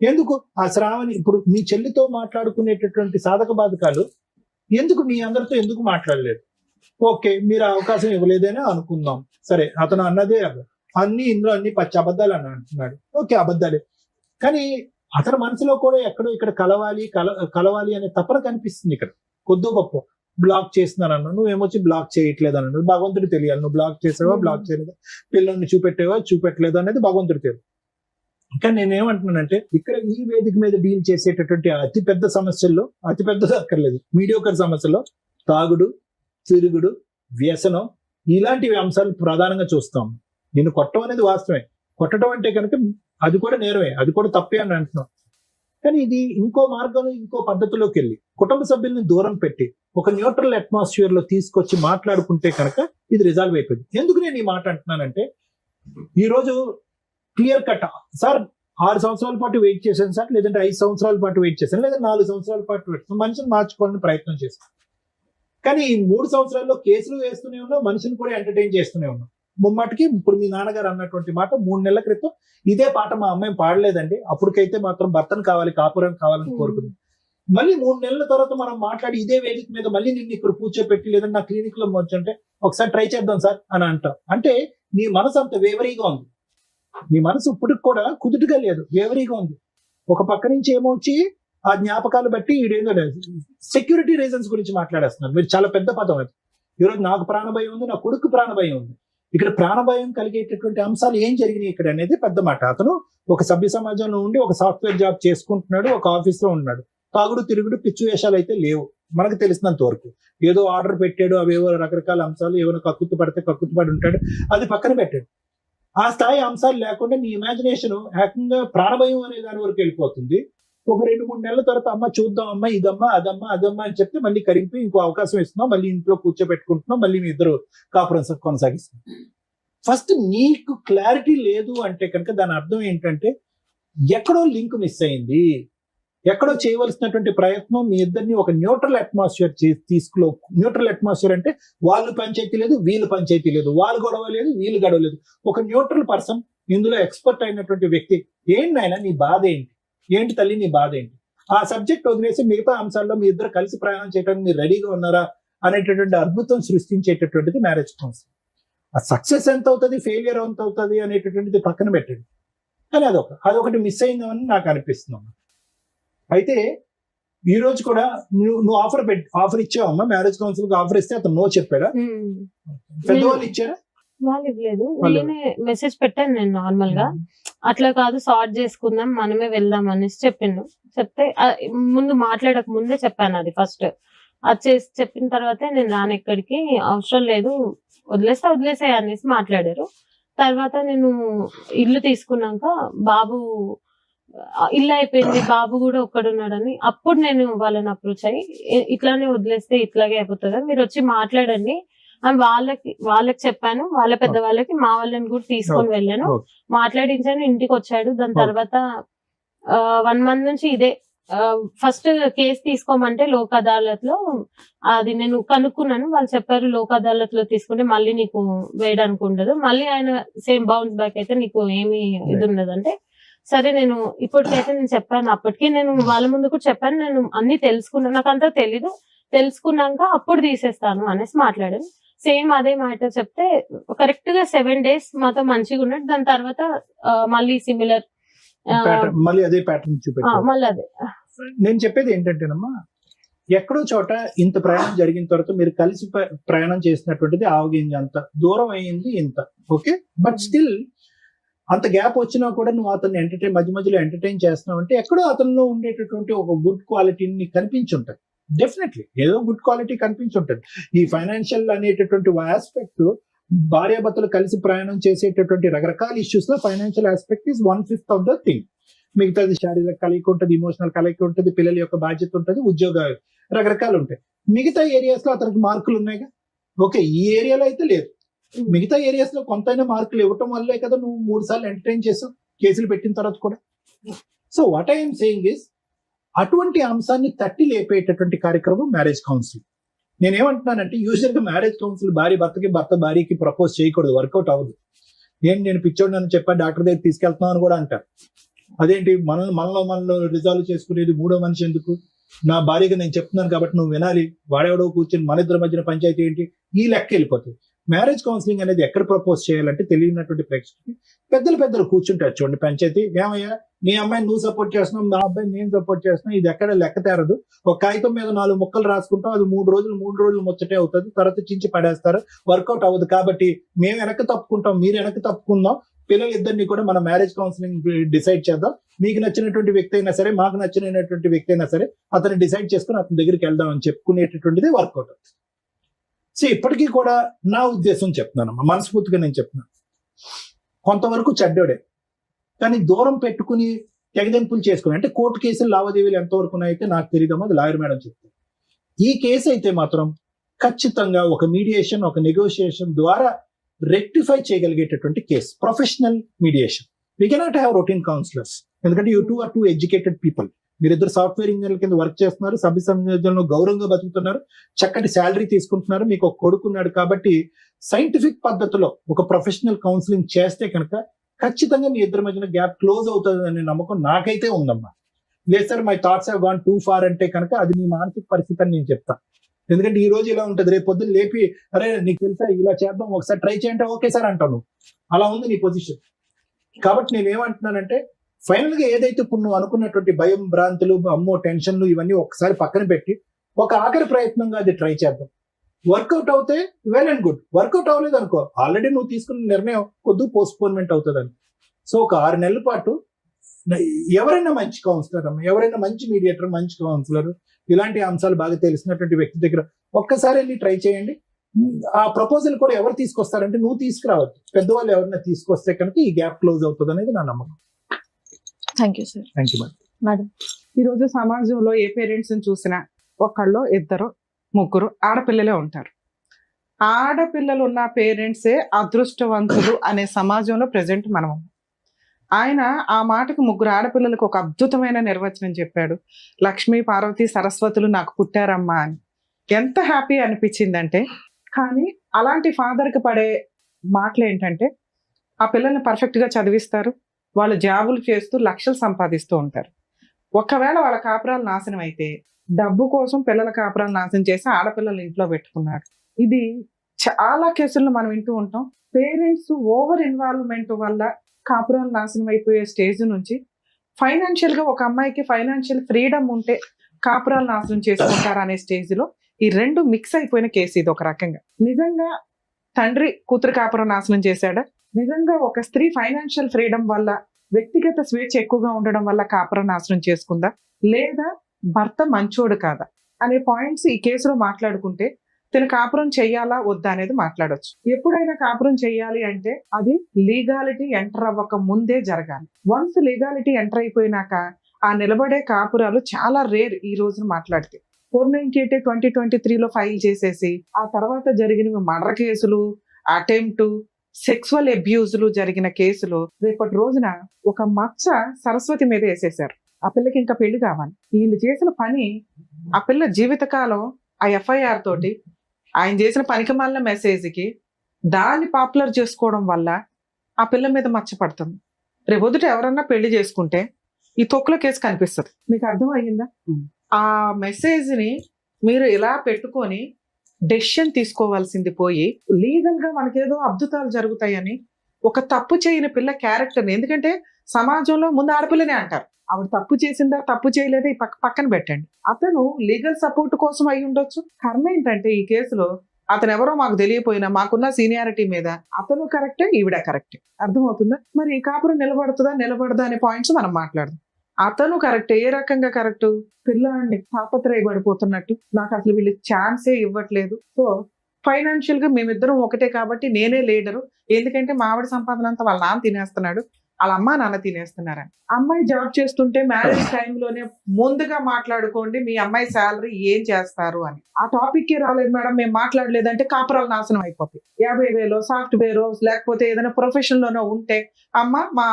ఎందుకు ఆ శ్రావణి ఇప్పుడు మీ చెల్లితో మాట్లాడుకునేటటువంటి సాధక బాధకాలు ఎందుకు మీ అందరితో ఎందుకు మాట్లాడలేదు? ఓకే, మీరు అవకాశం ఇవ్వలేదని అనుకుందాం. సరే, అతను అన్నదే ఇందులో అన్ని పచ్చి అబద్ధాలు అని అంటున్నాడు. ఓకే, అబద్ధాలే. కానీ అతని మనసులో కూడా ఎక్కడో ఇక్కడ కలవాలి అనే తపన కనిపిస్తుంది. ఇక్కడ కొద్దో గొప్ప బ్లాక్ చేస్తున్నాను అన్న, నువ్వేమొచ్చి బ్లాక్ చేయట్లేదు అన్నాడు. భగవంతుడు తెలియాలి, నువ్వు బ్లాక్ చేసావా, బ్లాక్ చేయలేదా, పిల్లల్ని చూపెట్టలేదా అనేది భగవంతుడు తెలియదు. ఇంకా నేనేమంటున్నానంటే ఇక్కడ ఈ వేదిక మీద డీల్ చేసేటటువంటి అతిపెద్ద సమస్యల్లో, అతిపెద్దది అక్కర్లేదు, మీడియోకర్ సమస్యలో తాగుడు, తిరుగుడు, వ్యసనం, ఇలాంటివి అంశాలు ప్రధానంగా చూస్తాం. నిన్ను కొట్టడం అనేది వాస్తవమే. కొట్టడం అంటే కనుక అది కూడా నేరమే, అది కూడా తప్పే అని అంటున్నాం. కానీ ఇది ఇంకో మార్గంలో, ఇంకో పద్ధతిలోకి వెళ్ళి కుటుంబ సభ్యుల్ని దూరం పెట్టి ఒక న్యూట్రల్ అట్మాస్ఫియర్ లో తీసుకొచ్చి మాట్లాడుకుంటే కనుక ఇది రిజాల్వ్ అయిపోయింది. ఎందుకు నేను ఈ మాట అంటున్నానంటే ఈ రోజు క్లియర్ కట్ సార్ 6 సంవత్సరాల పాటు వెయిట్ చేశాను సార్, లేదంటే 5 సంవత్సరాల పాటు వెయిట్ చేశాను, లేదా 4 సంవత్సరాల పాటు పెట్టుకుని మనిషిని మార్చుకోవాలని ప్రయత్నం చేశాను. కానీ ఈ 3 సంవత్సరాల్లో కేసులు వేస్తూనే ఉన్నాం, మనిషిని కూడా ఎంటర్టైన్ చేస్తూనే ఉన్నాం. ముమ్మాటికి ఇప్పుడు మీ నాన్నగారు అన్నటువంటి మాట 3 నెలల క్రితం ఇదే పాట మా అమ్మాయి పాడలేదండి, అప్పటికైతే మాత్రం భర్తను కావాలి, కాపురం కావాలని కోరుకుంది. మళ్ళీ 3 నెలల తర్వాత మనం మాట్లాడి ఇదే వేదిక మీద మళ్ళీ నిన్ను ఇక్కడ కూర్చోపెట్టి లేదంటే నా క్లినిక్ లో వచ్చంటే ఒకసారి ట్రై చేద్దాం సార్ అని అంటాం. అంటే నీ మనసు అంత వేవరీగా ఉంది, నీ మనసు ఇప్పటికి కూడా కుదుటుగా లేదు, వేవరీగా ఉంది. ఒక పక్క నుంచి ఏమొచ్చి ఆ జ్ఞాపకాలు బట్టి ఈడేదో సెక్యూరిటీ రీజన్స్ గురించి మాట్లాడేస్తున్నారు. మీరు చాలా పెద్ద పదం అది. ఈరోజు నాకు ప్రాణభయం ఉంది, నా కొడుకు ప్రాణభయం ఉంది. ఇక్కడ ప్రాణభయం కలిగేటటువంటి అంశాలు ఏం జరిగినాయి ఇక్కడ అనేది పెద్ద మాట. అతను ఒక సభ్య సమాజంలో ఉండి ఒక సాఫ్ట్వేర్ జాబ్ చేసుకుంటున్నాడు, ఒక ఆఫీస్ లో ఉన్నాడు. తాగుడు, తిరుగుడు, పిచ్చి వేషాలు అయితే లేవు మనకు తెలిసినంత వరకు. ఏదో ఆర్డర్ పెట్టాడు, అవేవో రకరకాల అంశాలు, ఏమైనా కక్కుతు పడి ఉంటాడు, అది పక్కన పెట్టాడు. ఆ స్థాయి అంశాలు లేకుండా నీ ఇమాజినేషన్ ఏకంగా ప్రాణభయం అనే దాని వరకు వెళ్ళిపోతుంది. ఒక 2-3 నెలల తర్వాత అమ్మ చూద్దాం, అమ్మ ఇదమ్మా అదమ్మా అని చెప్తే మళ్ళీ కరిగిపోయి ఇంకో అవకాశం ఇస్తున్నాం, మళ్ళీ ఇంట్లో కూర్చోబెట్టుకుంటున్నాం, మళ్ళీ మీ ఇద్దరు కాపురం కొనసాగిస్తున్నాం. ఫస్ట్ నీకు క్లారిటీ లేదు అంటే కనుక దాని అర్థం ఏంటంటే ఎక్కడో లింక్ మిస్ అయింది, ఎక్కడో చేయవలసినటువంటి ప్రయత్నం మీ ఇద్దరిని ఒక న్యూట్రల్ అట్మాస్ఫియర్ న్యూట్రల్ అట్మాస్ఫియర్ అంటే వాళ్ళు పంచాయతీ లేదు, వీళ్ళు పంచాయతీ లేదు, వాళ్ళు గొడవ లేదు, వీళ్ళు గొడవ లేదు, ఒక న్యూట్రల్ పర్సన్, ఇందులో ఎక్స్పర్ట్ అయినటువంటి వ్యక్తి. ఏంటి నాయన నీ బాధ ఏంటి తల్లి నీ బాధ ఏంటి, ఆ సబ్జెక్ట్ వదిలేసి మిగతా అంశాల్లో మీ ఇద్దరు కలిసి ప్రయాణం చేయడానికి మీరు రెడీగా ఉన్నారా అనేటటువంటి అద్భుతం సృష్టించేటటువంటిది మ్యారేజ్ కౌన్సిలింగ్. ఆ సక్సెస్ ఎంత అవుతుంది, ఫెయిలియర్ ఎంత అవుతుంది అనేటటువంటిది పక్కన పెట్టండి. కానీ అదొకటి మిస్ అయిందని నాకు అనిపిస్తుంది. అయితే ఈ రోజు కూడా నువ్వు ఆఫర్ ఇచ్చావమ్మా, మ్యారేజ్ కౌన్సిలింగ్ ఆఫర్ ఇస్తే అతను నో చెప్పాడా? పెద్దవాళ్ళు ఇచ్చారా? వాళ్ళు ఇవ్వలేదు. నేనే మెసేజ్ పెట్టాను నేను నార్మల్ గా, అట్లా కాదు సార్ట్ చేసుకుందాం, మనమే వెళ్దాం అనేసి చెప్తే ముందు మాట్లాడక ముందే చెప్పాను. అది ఫస్ట్ అది చెప్పిన తర్వాతే నేను రాను, ఎక్కడికి అవసరం లేదు, వదిలేసే అనేసి మాట్లాడారు. తర్వాత నేను ఇల్లు తీసుకున్నాక బాబు ఇల్లు అయిపోయింది, బాబు కూడా ఒక్కడున్నాడని అప్పుడు నేను వాళ్ళని అప్రోచ్ అయ్యి ఇట్లానే వదిలేస్తే ఇట్లాగే అయిపోతుంది, మీరు వచ్చి మాట్లాడండి, అని వాళ్ళకి చెప్పాను, వాళ్ళ పెద్ద వాళ్ళకి, మా వాళ్ళని కూడా తీసుకొని వెళ్ళాను, మాట్లాడించాను. ఇంటికి వచ్చాడు. దాని తర్వాత 1 month నుంచి ఇదే ఫస్ట్ కేసు తీసుకోమంటే లోక్ అదాలత్ లో అది నేను కనుక్కున్నాను. వాళ్ళు చెప్పారు లోక్ అదాలత్ లో తీసుకుంటే మళ్ళీ నీకు వేయడానికి ఉండదు, మళ్ళీ ఆయన సేమ్ బౌన్స్ బ్యాక్ అయితే నీకు ఏమి ఇది ఉండదు అంటే, సరే నేను ఇప్పటికైతే నేను చెప్పాను. అప్పటికే నేను వాళ్ళ ముందు కూడా చెప్పాను, నేను అన్ని తెలుసుకున్నాను, నాకు అంతా తెలీదు, తెలుసుకున్నాక అప్పుడు తీసేస్తాను అనేసి మాట్లాడాను. సేమ్ అదే మాట చెప్తే కరెక్ట్ గా 7 days మాతో మంచిగా ఉన్నాడు. దాని తర్వాత మళ్ళీ సిమిలర్ మళ్ళీ అదే ప్యాటర్న్ చూపెట్టారు. మళ్ళీ అదే. నేను చెప్పేది ఏంటంటేనమ్మా, ఎక్కడో చోట ఇంత ప్రయాణం జరిగిన తర్వాత మీరు కలిసి ప్రయాణం చేసినటువంటిది ఆవగింజ అంత దూరం అయ్యింది ఇంత, ఓకే. బట్ స్టిల్ అంత గ్యాప్ వచ్చినా కూడా నువ్వు అతన్ని మధ్య మధ్యలో ఎంటర్టైన్ చేస్తున్నావు అంటే ఎక్కడో అతనిలో ఉండేటటువంటి ఒక గుడ్ క్వాలిటీని కనిపించుంటది. డెఫినెట్లీ ఏదో గుడ్ క్వాలిటీ కనిపించుంటది. ఈ ఫైనాన్షియల్ అనేటటువంటి ఆస్పెక్ట్ భార్యాభర్తలు కలిసి ప్రయాణం చేసేటటువంటి రకరకాల ఇష్యూస్ లో financial aspect is 1/5 of the thing. మిగతాది శారీరక కలయిక ఉంటుంది, ఇమోషనల్ కలయిక ఉంటుంది, పిల్లల యొక్క బాధ్యత ఉంటుంది, ఉద్యోగాలు రకరకాలు ఉంటాయి. మిగతా ఏరియాస్ లో అతనికి మార్కులు ఉన్నాయిగా, ఓకే. ఈ ఏరియాలో అయితే లేదు. మిగతా ఏరియాస్ లో కొంతైనా మార్కులు ఇవ్వటం వల్లే కదా నువ్వు 3 సార్లు ఎంటర్టైన్ చేసావు కేసులు పెట్టిన తర్వాత కూడా. So what I'm saying is, అటువంటి అంశాన్ని తట్టి లేపేటటువంటి కార్యక్రమం మ్యారేజ్ కౌన్సిలింగ్. నేనేమంటున్నానంటే, యూజువల్ గా మ్యారేజ్ కౌన్సిల్ భార్య భర్తకి, భర్త భార్యకి ప్రపోజ్ చేయకూడదు, వర్కౌట్ అవ్వదు. నేను పిచ్చోడు అని చెప్పా డాక్టర్ దగ్గర తీసుకెళ్తున్నాను అని కూడా అంటారు. అదేంటి మనలో రిజాల్వ్ చేసుకునేది మూడో మనిషి ఎందుకు? నా భార్యగా నేను చెప్తున్నాను కాబట్టి నువ్వు వినాలి, వాడెవడో కూర్చొని మన ఇద్దరి మధ్యన పంచాయతీ ఏంటి, ఈ లెక్క వెళ్ళిపోతుంది. మ్యారేజ్ కౌన్సిలింగ్ అనేది ఎక్కడ ప్రపోజ్ చేయాలంటే తెలియనటువంటి ప్రేక్షకులకి పెద్దలు కూర్చుంటారు చూడండి పంచాయతీ. ఏమయ్యా, నీ అమ్మాయిని నువ్వు సపోర్ట్ చేస్తున్నావు, నా అబ్బాయిని నేను సపోర్ట్ చేస్తున్నావు, ఇది ఎక్కడ లెక్క తేరదు. ఒక కాగితం మీద 4 ముక్కలు రాసుకుంటాం, అది 3 రోజులు ముచ్చటే అవుతుంది, తర్వాత చించి పడేస్తారు, వర్కౌట్ అవ్వదు. కాబట్టి మేము వెనక్కి తప్పుకుంటాం, మీరు వెనక్కి తప్పుకుందాం, పిల్లలిద్దరిని కూడా మన మ్యారేజ్ కౌన్సిలింగ్ డిసైడ్ చేద్దాం. మీకు నచ్చినటువంటి వ్యక్తి అయినా సరే, మాకు నచ్చినటువంటి వ్యక్తి అయినా సరే, అతన్ని డిసైడ్ చేసుకుని అతని దగ్గరికి వెళ్దాం అని చెప్పుకునేటటువంటిది వర్కౌట్ అవుతుంది. సో ఇప్పటికీ కూడా నా ఉద్దేశం చెప్తున్నానమ్మా, మనస్ఫూర్తిగా నేను చెప్తున్నాను, కొంతవరకు చెడ్డోడే, కానీ దూరం పెట్టుకుని తెగదెంపులు చేసుకుని అంటే కోర్టు కేసులు లావాదేవీలు ఎంతవరకు ఉన్నాయితే నాకు తెలియదమ్మా, అది లాయర్ మేడం చెప్తారు. ఈ కేసు అయితే మాత్రం ఖచ్చితంగా ఒక మీడియేషన్, ఒక నెగోషియేషన్ ద్వారా రెక్టిఫై చేయగలిగేటటువంటి case, professional mediation. We cannot have routine counsellors, ఎందుకంటే you two are 2 educated people. మీరిద్దరు సాఫ్ట్వేర్ ఇంజనీర్ల కింద వర్క్ చేస్తున్నారు, సభ్య సమాజంలో గౌరవంగా బతుకుతున్నారు, చక్కటి శాలరీ తీసుకుంటున్నారు, మీకు ఒక కొడుకున్నాడు. కాబట్టి సైంటిఫిక్ పద్ధతిలో ఒక ప్రొఫెషనల్ కౌన్సిలింగ్ చేస్తే కనుక ఖచ్చితంగా మీ ఇద్దరి మధ్యన గ్యాప్ క్లోజ్ అవుతుంది అనే నమ్మకం నాకైతే ఉందమ్మా. లేదు sir my thoughts have gone too far అంటే కనుక అది మీ మానసిక పరిస్థితి అని నేను చెప్తాను. ఎందుకంటే ఈ రోజు ఇలా ఉంటుంది, రేపు పొద్దున్న లేపి అరే నీకు తెలుసా ఇలా చేద్దాం ఒకసారి ట్రై చేయంటే ఓకే సార్ అంటావు నువ్వు. అలా ఉంది నీ పొజిషన్. కాబట్టి నేనేమంటున్నానంటే ఫైనల్ గా ఏదైతే ఇప్పుడు నువ్వు అనుకున్నటువంటి భయం, భ్రాంతులు, అమ్మో టెన్షన్లు ఇవన్నీ ఒకసారి పక్కన పెట్టి ఒక ఆఖరి ప్రయత్నంగా అది ట్రై చేద్దాం. వర్కౌట్ అవుతే వెల్ అండ్ గుడ్, వర్కౌట్ అవ్వలేదు అనుకో ఆల్రెడీ నువ్వు తీసుకున్న నిర్ణయం కొద్దిగా పోస్ట్పోన్మెంట్ అవుతుందని. సో ఒక 6 నెలల పాటు ఎవరైనా మంచి కౌన్సిలర్ అమ్మ, ఎవరైనా మంచి మీడియేటర్, మంచి కౌన్సిలర్, ఇలాంటి అంశాలు బాగా తెలిసినటువంటి వ్యక్తి దగ్గర ఒక్కసారి వెళ్ళి ట్రై చేయండి. ఆ ప్రపోజల్ కూడా ఎవరు తీసుకొస్తారంటే నువ్వు తీసుకురావద్దు, పెద్దవాళ్ళు ఎవరైనా తీసుకొస్తే కనుక ఈ గ్యాప్ క్లోజ్ అవుతుంది అనేది నా నమ్మకం. Thank you sir. Thank you madam. ఈ రోజు సమాజంలో ఏ పేరెంట్స్ ని చూసినా ఒకళ్ళు, ఇద్దరు, ముగ్గురు ఆడపిల్లలే ఉంటారు. ఆడపిల్లలు ఉన్న పేరెంట్సే అదృష్టవంతులు అనే సమాజంలో ప్రెసెంట్ మనం. ఆయన ఆ మాటకు 3 ఆడపిల్లలకు ఒక అద్భుతమైన నిర్వచనం చెప్పాడు. లక్ష్మీ, పార్వతి, సరస్వతులు నాకు పుట్టారమ్మా అని. ఎంత హ్యాపీ అనిపించిందంటే, కానీ అలాంటి ఫాదర్కి పడే మాటలు ఏంటంటే ఆ పిల్లల్ని పర్ఫెక్ట్ గా చదివిస్తారు, వాళ్ళు జాబులు చేస్తూ లక్షలు సంపాదిస్తూ ఉంటారు. ఒకవేళ వాళ్ళ కాపురాలు నాశనం అయితే డబ్బు కోసం పిల్లల కాపురాలు నాశనం చేసి ఆడపిల్లలు ఇంట్లో పెట్టుకున్నారు. ఇది చాలా కేసుల్లో మనం వింటూ ఉంటాం. పేరెంట్స్ ఓవర్ ఇన్వాల్వ్మెంట్ వల్ల కాపురాలు నాశనం అయిపోయే స్టేజ్ నుంచి ఫైనాన్షియల్ గా ఒక అమ్మాయికి ఫైనాన్షియల్ ఫ్రీడమ్ ఉంటే కాపురాలు నాశనం చేసుకుంటారు అనే స్టేజ్ లో ఈ 2 మిక్స్ అయిపోయిన కేసు ఇది. ఒక రకంగా నిజంగా తండ్రి కూతురు కాపురం నాశనం చేశాడా, నిజంగా ఒక స్త్రీ ఫైనాన్షియల్ ఫ్రీడమ్ వల్ల, వ్యక్తిగత స్వేచ్ఛ ఎక్కువగా ఉండడం వల్ల కాపురం నాశనం చేసుకుందా, లేదా భర్త మంచోడు కాదా అనే పాయింట్స్ ఈ కేసులో మాట్లాడుకుంటే తన కాపురం చెయ్యాలా వద్దా అనేది మాట్లాడొచ్చు. ఎప్పుడైనా కాపురం చెయ్యాలి అంటే అది లీగాలిటీ ఎంటర్ అవ్వక ముందే జరగాలి. వన్స్ లీగాలిటీ ఎంటర్ అయిపోయినాక ఆ నిలబడే కాపురాలు చాలా రేర్ ఈ రోజున మాట్లాడితే. 498 2023లో ఫైల్ చేసేసి ఆ తర్వాత జరిగిన మర్డర్ కేసులు, అటెంప్ట్, సెక్సువల్ అబ్యూజ్లు జరిగిన కేసులు రేపటి రోజున ఒక మచ్చ సరస్వతి మీద వేసేసారు. ఆ పిల్లకి ఇంకా పెళ్లి కావాలి. వీళ్ళు చేసిన పని ఆ పిల్ల జీవితకాలం ఆ ఎఫ్ఐఆర్ తోటి ఆయన చేసిన పనికి మాలిన మెసేజ్కి దాన్ని పాపులర్ చేసుకోవడం వల్ల ఆ పిల్ల మీద మచ్చ పడుతుంది. రేపొద్దుట ఎవరన్నా పెళ్లి చేసుకుంటే ఈ తొక్కుల కేసు కనిపిస్తుంది. మీకు అర్థం అయ్యిందా? ఆ మెసేజ్ ని మీరు ఇలా పెట్టుకొని డెసిషన్ తీసుకోవాల్సింది పోయి లీగల్ గా మనకేదో అద్భుతాలు జరుగుతాయని ఒక తప్పు చేయని పిల్ల క్యారెక్టర్ని, ఎందుకంటే సమాజంలో ముందు ఆడపిల్లనే అంటారు, ఆవిడ తప్పు చేసిందా తప్పు చేయలేదా ఈ పక్కన పెట్టండి. అతను లీగల్ సపోర్ట్ కోసం అయి ఉండొచ్చు. కర్మ ఏంటంటే ఈ కేసులో అతను ఎవరో మాకు తెలియపోయినా మాకున్న సీనియారిటీ మీద అతను కరెక్టే, ఈవిడ కరెక్టే. అర్థమవుతుందా? మరి ఈ కాపురం నిలబడుతుందా నిలబడదా అనే పాయింట్స్ మనం మాట్లాడదాం. అతను కరెక్ట్. ఏ రకంగా కరెక్ట్? పిల్లాడిని తాపత్రయపడిపోతున్నట్టు, నాకు అసలు వీళ్ళు ఛాన్సే ఇవ్వట్లేదు, సో ఫైనాన్షియల్ గా మేమిద్దరం ఒకటే కాబట్టి నేనే లీడరు, ఎందుకంటే మా ఆవిడ సంపాదన అంతా వాళ్ళ నాన్న తినేస్తున్నాడు, వాళ్ళ అమ్మ నాన్న తినేస్తున్నారని. అమ్మాయి జాబ్ చేస్తుంటే మ్యారేజ్ టైంలోనే ముందుగా మాట్లాడుకోండి మీ అమ్మాయి శాలరీ ఏం చేస్తారు అని. ఆ టాపిక్ రాలేదు మేడం, మేము మాట్లాడలేదంటే కాపురాలు నాశనం అయిపోతాయి. 50,000 సాఫ్ట్వేర్ లేకపోతే ఏదైనా ప్రొఫెషన్ లోనో ఉంటే అమ్మ మా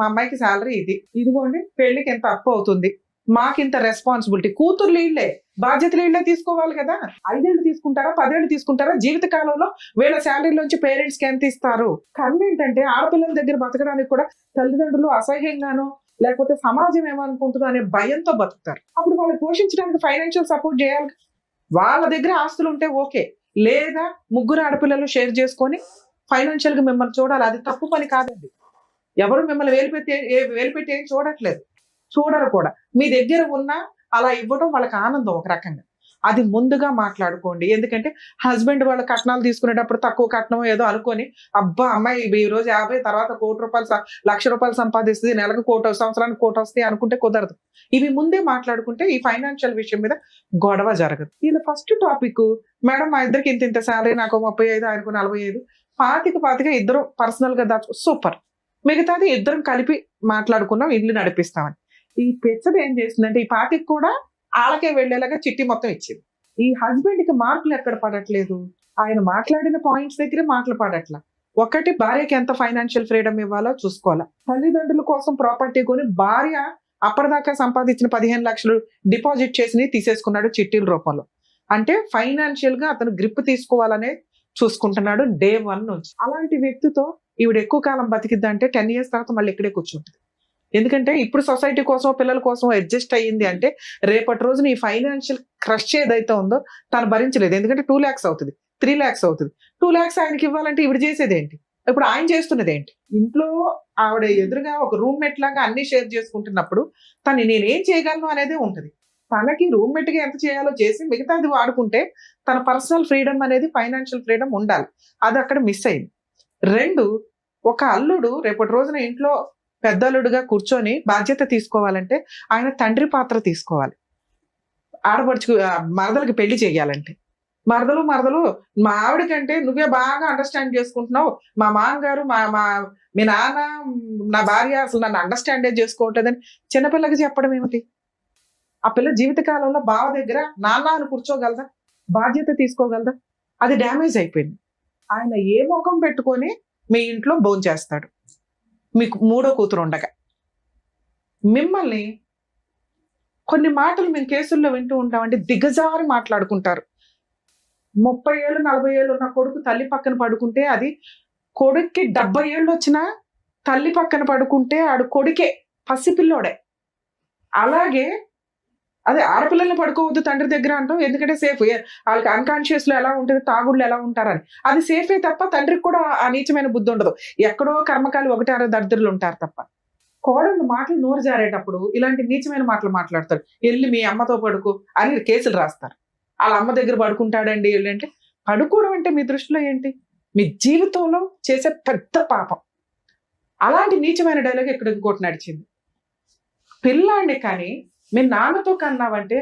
అమ్మాయికి శాలరీ ఇదిగోండి, పెళ్లికి ఎంత అప్పు అవుతుంది, మాకింత రెస్పాన్సిబిలిటీ. కూతుర్లు ఇళ్లే, బాధ్యతలు ఇళ్లే తీసుకోవాలి కదా. 5 ఏళ్ళు తీసుకుంటారా 10 ఏళ్ళు తీసుకుంటారా? జీవిత కాలంలో వీళ్ళ శాలరీలోంచి పేరెంట్స్ కి ఎంత ఇస్తారు? కన్ను ఏంటంటే ఆడపిల్లల దగ్గర బతకడానికి కూడా తల్లిదండ్రులు అసహ్యంగానో లేకపోతే సమాజం ఏమనుకుంటుందో అనే భయంతో బతుకుతారు. అప్పుడు వాళ్ళని పోషించడానికి ఫైనాన్షియల్ సపోర్ట్ చేయాలి. వాళ్ళ దగ్గర ఆస్తులు ఉంటే ఓకే, లేదా ముగ్గురు ఆడపిల్లలు షేర్ చేసుకొని ఫైనాన్షియల్ గా మిమ్మల్ని చూడాలి. అది తప్పు పని కాదండి. ఎవరు మిమ్మల్ని వేలుపెట్టి ఏం చూడట్లేదు, చూడరు కూడా. మీ దగ్గర ఉన్న అలా ఇవ్వడం వాళ్ళకి ఆనందం ఒక రకంగా. అది ముందుగా మాట్లాడుకోండి. ఎందుకంటే హస్బెండ్ వాళ్ళ కట్నాలు తీసుకునేటప్పుడు తక్కువ కట్నం ఏదో అనుకొని అబ్బా అమ్మాయి ఈ రోజు 50 తర్వాత ₹1,00,000 సంపాదిస్తుంది, నెలకు 1,00,00,000 సంవత్సరానికి 1,00,00,000 వస్తాయి అనుకుంటే కుదరదు. ఇవి ముందే మాట్లాడుకుంటే ఈ ఫైనాన్షియల్ విషయం మీద గొడవ జరగదు. ఇది ఫస్ట్ టాపిక్. మేడం మా ఇద్దరికి ఇంత శాలరీ, నాకు 35, ఆయనకు 45, 25 ఇద్దరు పర్సనల్ గా సూపర్, మిగతాది ఇద్దరం కలిపి మాట్లాడుకున్నాం, ఇల్లు నడిపిస్తామని. ఈ పెచ్చది ఏం చేసిందంటే ఈ పార్టీకి కూడా ఆళ్ళకే వెళ్లేలాగా చిట్టి మొత్తం ఇచ్చింది. ఈ హస్బెండ్ కి మార్కులు ఎక్కడ పడట్లేదు, ఆయన మాట్లాడిన పాయింట్స్ దగ్గరే మాటలు పడట్లా. ఒకటి, భార్యకి ఎంత ఫైనాన్షియల్ ఫ్రీడమ్ ఇవ్వాలో చూసుకోవాలా. తల్లిదండ్రుల కోసం ప్రాపర్టీ కొని భార్య అప్పటిదాకా సంపాదించిన 15 లక్షలు డిపాజిట్ చేసి తీసేసుకున్నాడు చిట్టీల రూపంలో. అంటే ఫైనాన్షియల్ గా అతను గ్రిప్ తీసుకోవాలనే చూసుకుంటున్నాడు డే 1 నుంచి. అలాంటి వ్యక్తితో ఈవిడ ఎక్కువ కాలం బతికిద్దంటే 10 years తర్వాత మళ్ళీ ఇక్కడే కూర్చుంటుంది. ఎందుకంటే ఇప్పుడు సొసైటీ కోసం పిల్లల కోసం అడ్జస్ట్ అయ్యింది అంటే రేపటి రోజున ఈ ఫైనాన్షియల్ క్రష్ ఏదైతే ఉందో తను భరించలేదు. ఎందుకంటే 2 lakhs అవుతుంది, 3 lakhs అవుతుంది. 2 lakhs ఆయనకి ఇవ్వాలంటే ఈవిడ చేసేది ఏంటి? ఇప్పుడు ఆయన చేస్తున్నది ఏంటి? ఇంట్లో ఆవిడ ఎదురుగా ఒక రూమ్మేట్ లాగా అన్ని షేర్ చేసుకుంటున్నప్పుడు తను నేనేం చేయగలను అనేది ఉంటుంది. తనకి రూమ్మేట్ గా ఎంత చేయాలో చేసి మిగతాది వాడుకుంటే తన పర్సనల్ ఫ్రీడమ్ అనేది, ఫైనాన్షియల్ ఫ్రీడమ్ ఉండాలి. అది అక్కడ మిస్ అయింది. 2, ఒక అల్లుడు రేపటి రోజున ఇంట్లో పెద్దల్లుడుగా కూర్చొని బాధ్యత తీసుకోవాలంటే ఆయన తండ్రి పాత్ర తీసుకోవాలి. ఆడపడుచు మరదలకి పెళ్లి చేయాలంటే మరదలు మా ఆవిడ కంటే నువ్వే బాగా అండర్స్టాండ్ చేసుకుంటున్నావు, మా మామగారు మీ నాన్న నా భార్య అసలు నన్ను అండర్స్టాండే చేసుకోవట్లేదని చిన్నపిల్లకి చెప్పడం ఏమిటి? ఆ పిల్ల జీవితకాలంలో బావ దగ్గర నాన్న అని కూర్చోగలదా? బాధ్యత తీసుకోగలదా? అది డ్యామేజ్ అయిపోయింది. ఆయన ఏ ముఖం పెట్టుకొని మీ ఇంట్లో భోంచేస్తాడు మీకు 3వ కూతురు ఉండగా? మిమ్మల్ని కొన్ని మాటలు మేము కేసుల్లో వింటూ ఉంటామంటే దిగజారి మాట్లాడుకుంటారు. 30 ఏళ్ళు 40 ఏళ్ళు ఉన్న కొడుకు తల్లి పక్కన పడుకుంటే అది కొడుక్కి 70 ఏళ్ళు వచ్చినా తల్లి పక్కన పడుకుంటే ఆడు కొడుకే, పసిపిల్లోడే. అలాగే అదే ఆడపిల్లల్ని పడుకోవద్దు తండ్రి దగ్గర అంటాం, ఎందుకంటే సేఫ్. వాళ్ళకి అన్కాన్షియస్ లో ఎలా ఉంటుంది, తాగుళ్ళు ఎలా ఉంటారని. అది సేఫే తప్ప తండ్రికి కూడా ఆ నీచమైన బుద్ధి ఉండదు. ఎక్కడో కర్మకాలు 1-6 దరిద్రులు ఉంటారు తప్ప. కోడళ్ళు మాటలు నోరు జారేటప్పుడు ఇలాంటి నీచమైన మాటలు మాట్లాడతారు. వెళ్ళి మీ అమ్మతో పడుకో అని కేసులు రాస్తారు. వాళ్ళ అమ్మ దగ్గర పడుకుంటాడండి అంటే, పడుకోవడం అంటే మీ దృష్టిలో ఏంటి? మీ జీవితంలో చేసే పెద్ద పాపం. అలాంటి నీచమైన డైలాగ్ ఇక్కడ ఇంకోటి నడిచింది. పిల్లాడిని కానీ మీ నాన్నతో కన్నావంటే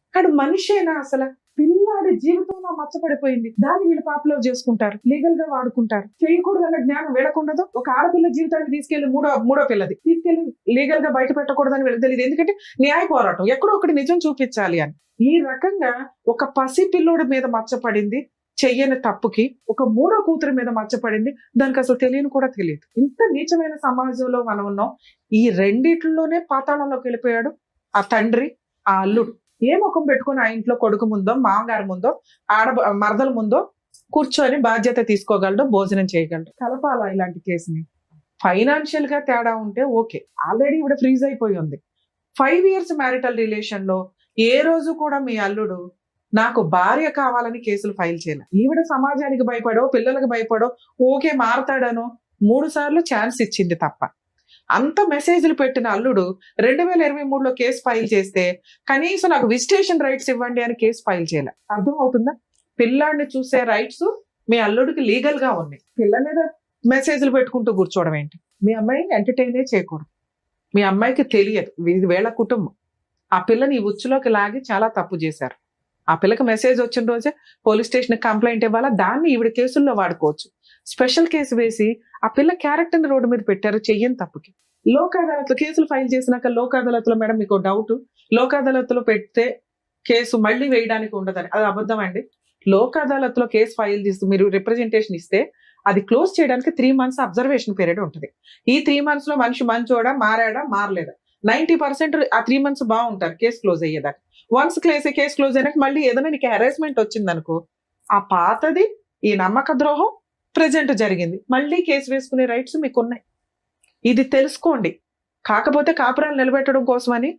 అక్కడ మనిషేనా? అసలు పిల్ల పిల్లాడి జీవితంలో మచ్చపడిపోయింది, దాన్ని వీళ్ళు పాపులర్ చేసుకుంటారు, లీగల్ గా వాడుకుంటారు. చేయకూడదన్న జ్ఞానం వీళ్ళకుండదు. ఒక ఆడపిల్ల జీవితాన్ని తీసుకెళ్లి మూడో పిల్లది తీసుకెళ్లి లీగల్ గా బయట పెట్టకూడదని వీళ్ళకి తెలియదు. ఎందుకంటే న్యాయ పోరాటం ఎక్కడో ఒకటి నిజం చూపించాలి అని. ఈ రకంగా ఒక పసి పిల్లోడి మీద మచ్చపడింది చెయ్యని తప్పుకి, ఒక మూడో కూతురు మీద మచ్చపడింది, దానికి అసలు తెలియని కూడా తెలియదు. ఇంత నీచమైన సమాజంలో మనం ఉన్నాం. ఈ రెండిట్లోనే పాతాళంలోకి వెళ్ళిపోయాడు ఆ తండ్రి, ఆ అల్లుడు. ఏ ముఖం పెట్టుకుని ఆ ఇంట్లో కొడుకు ముందో, మామగారి ముందో, మరదల ముందో కూర్చొని బాధ్యత తీసుకోగలడు, భోజనం చేయగలడు. కలపాలా ఇలాంటి కేసుని? ఫైనాన్షియల్ గా తేడా ఉంటే ఓకే, ఆల్రెడీ ఇవిడ ఫ్రీజ్ అయిపోయి ఉంది. 5 years మ్యారిటల్ రిలేషన్ లో ఏ రోజు కూడా మీ అల్లుడు నాకు భార్య కావాలని కేసులు ఫైల్ చేయాలి. ఈవిడ సమాజానికి భయపడో, పిల్లలకు భయపడో, ఓకే మారతాడనో 3 సార్లు ఛాన్స్ ఇచ్చింది తప్ప. అంత మెసేజ్లు పెట్టిన అల్లుడు 2023లో కేసు ఫైల్ చేస్తే కనీసం నాకు విజిటేషన్ రైట్స్ ఇవ్వండి అని కేసు ఫైల్ చేయాలి. అర్థం అవుతుందా? పిల్లాడిని చూసే రైట్స్ మీ అల్లుడికి లీగల్ గా ఉన్నాయి. పిల్ల మీద మెసేజ్లు పెట్టుకుంటూ కూర్చోవడం ఏంటి? మీ అమ్మాయిని ఎంటర్టైనే చేయకూడదు. మీ అమ్మాయికి తెలియదు, ఇది వీళ్ళ కుటుంబం. ఆ పిల్లని ఈ ఉచ్చులోకి లాగి చాలా తప్పు చేశారు. ఆ పిల్లకి మెసేజ్ వచ్చిన రోజే పోలీస్ స్టేషన్ కంప్లైంట్ ఇవ్వాలా, దాన్ని ఈవిడ కేసుల్లో వాడుకోవచ్చు. స్పెషల్ కేసు వేసి ఆ పిల్ల క్యారెక్టర్ రోడ్డు మీద పెట్టారు చెయ్యని తప్పుకి. లోక్ అదాలత్లో కేసులు ఫైల్ చేసినాక లోక్ అదాలత్లో మేడం మీకు డౌట్, లోక్ అదాలత్లో పెడితే కేసు మళ్ళీ వేయడానికి ఉండదని, అది అబద్ధం అండి. లోక్ అదాలత్లో కేసు ఫైల్ చేస్తూ మీరు రిప్రజెంటేషన్ ఇస్తే అది క్లోజ్ చేయడానికి 3 months అబ్జర్వేషన్ పీరియడ్ ఉంటుంది. ఈ 3 months లో మనిషి మంచోడా, మారాడా, మారలేదా, 90% ఆ 3 months బాగుంటారు కేసు క్లోజ్ అయ్యేదాకా. వన్స్ కేసు క్లోజ్ అయినాక మళ్ళీ ఏదైనా నీకు హెరాస్మెంట్ వచ్చింది అనుకో, ఆ పాతది ఈ నమ్మక ద్రోహం ప్రెజెంట్ జరిగింది, మళ్ళీ కేసు వేసుకునే రైట్స్ మీకు ఉన్నాయి. ఇది తెలుసుకోండి. కాకపోతే కాపురాలు నిలబెట్టడం కోసమని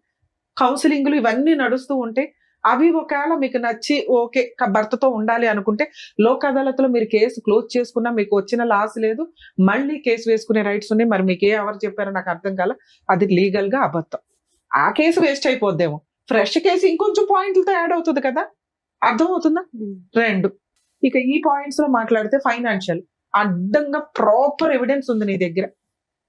కౌన్సిలింగ్లు ఇవన్నీ నడుస్తూ ఉంటే అవి ఒకవేళ మీకు నచ్చి ఓకే భర్తతో ఉండాలి అనుకుంటే లోక్ అదాలత్లో మీరు కేసు క్లోజ్ చేసుకున్నా మీకు వచ్చిన లాస్ లేదు, మళ్ళీ కేసు వేసుకునే రైట్స్ ఉన్నాయి. మరి మీకు ఎవరు చెప్పారో నాకు అర్థం కాల, అది లీగల్ గా అబద్ధం. ఆ కేసు వేస్ట్ అయిపోద్దేమో, ఫ్రెష్ కేసు ఇంకొంచెం పాయింట్లతో యాడ్ అవుతుంది కదా. అర్థం అవుతుందా? 2 ఇక ఈ పాయింట్స్ లో మాట్లాడితే ఫైనాన్షియల్ అడ్డంగా ప్రాపర్ ఎవిడెన్స్ ఉంది నీ దగ్గర.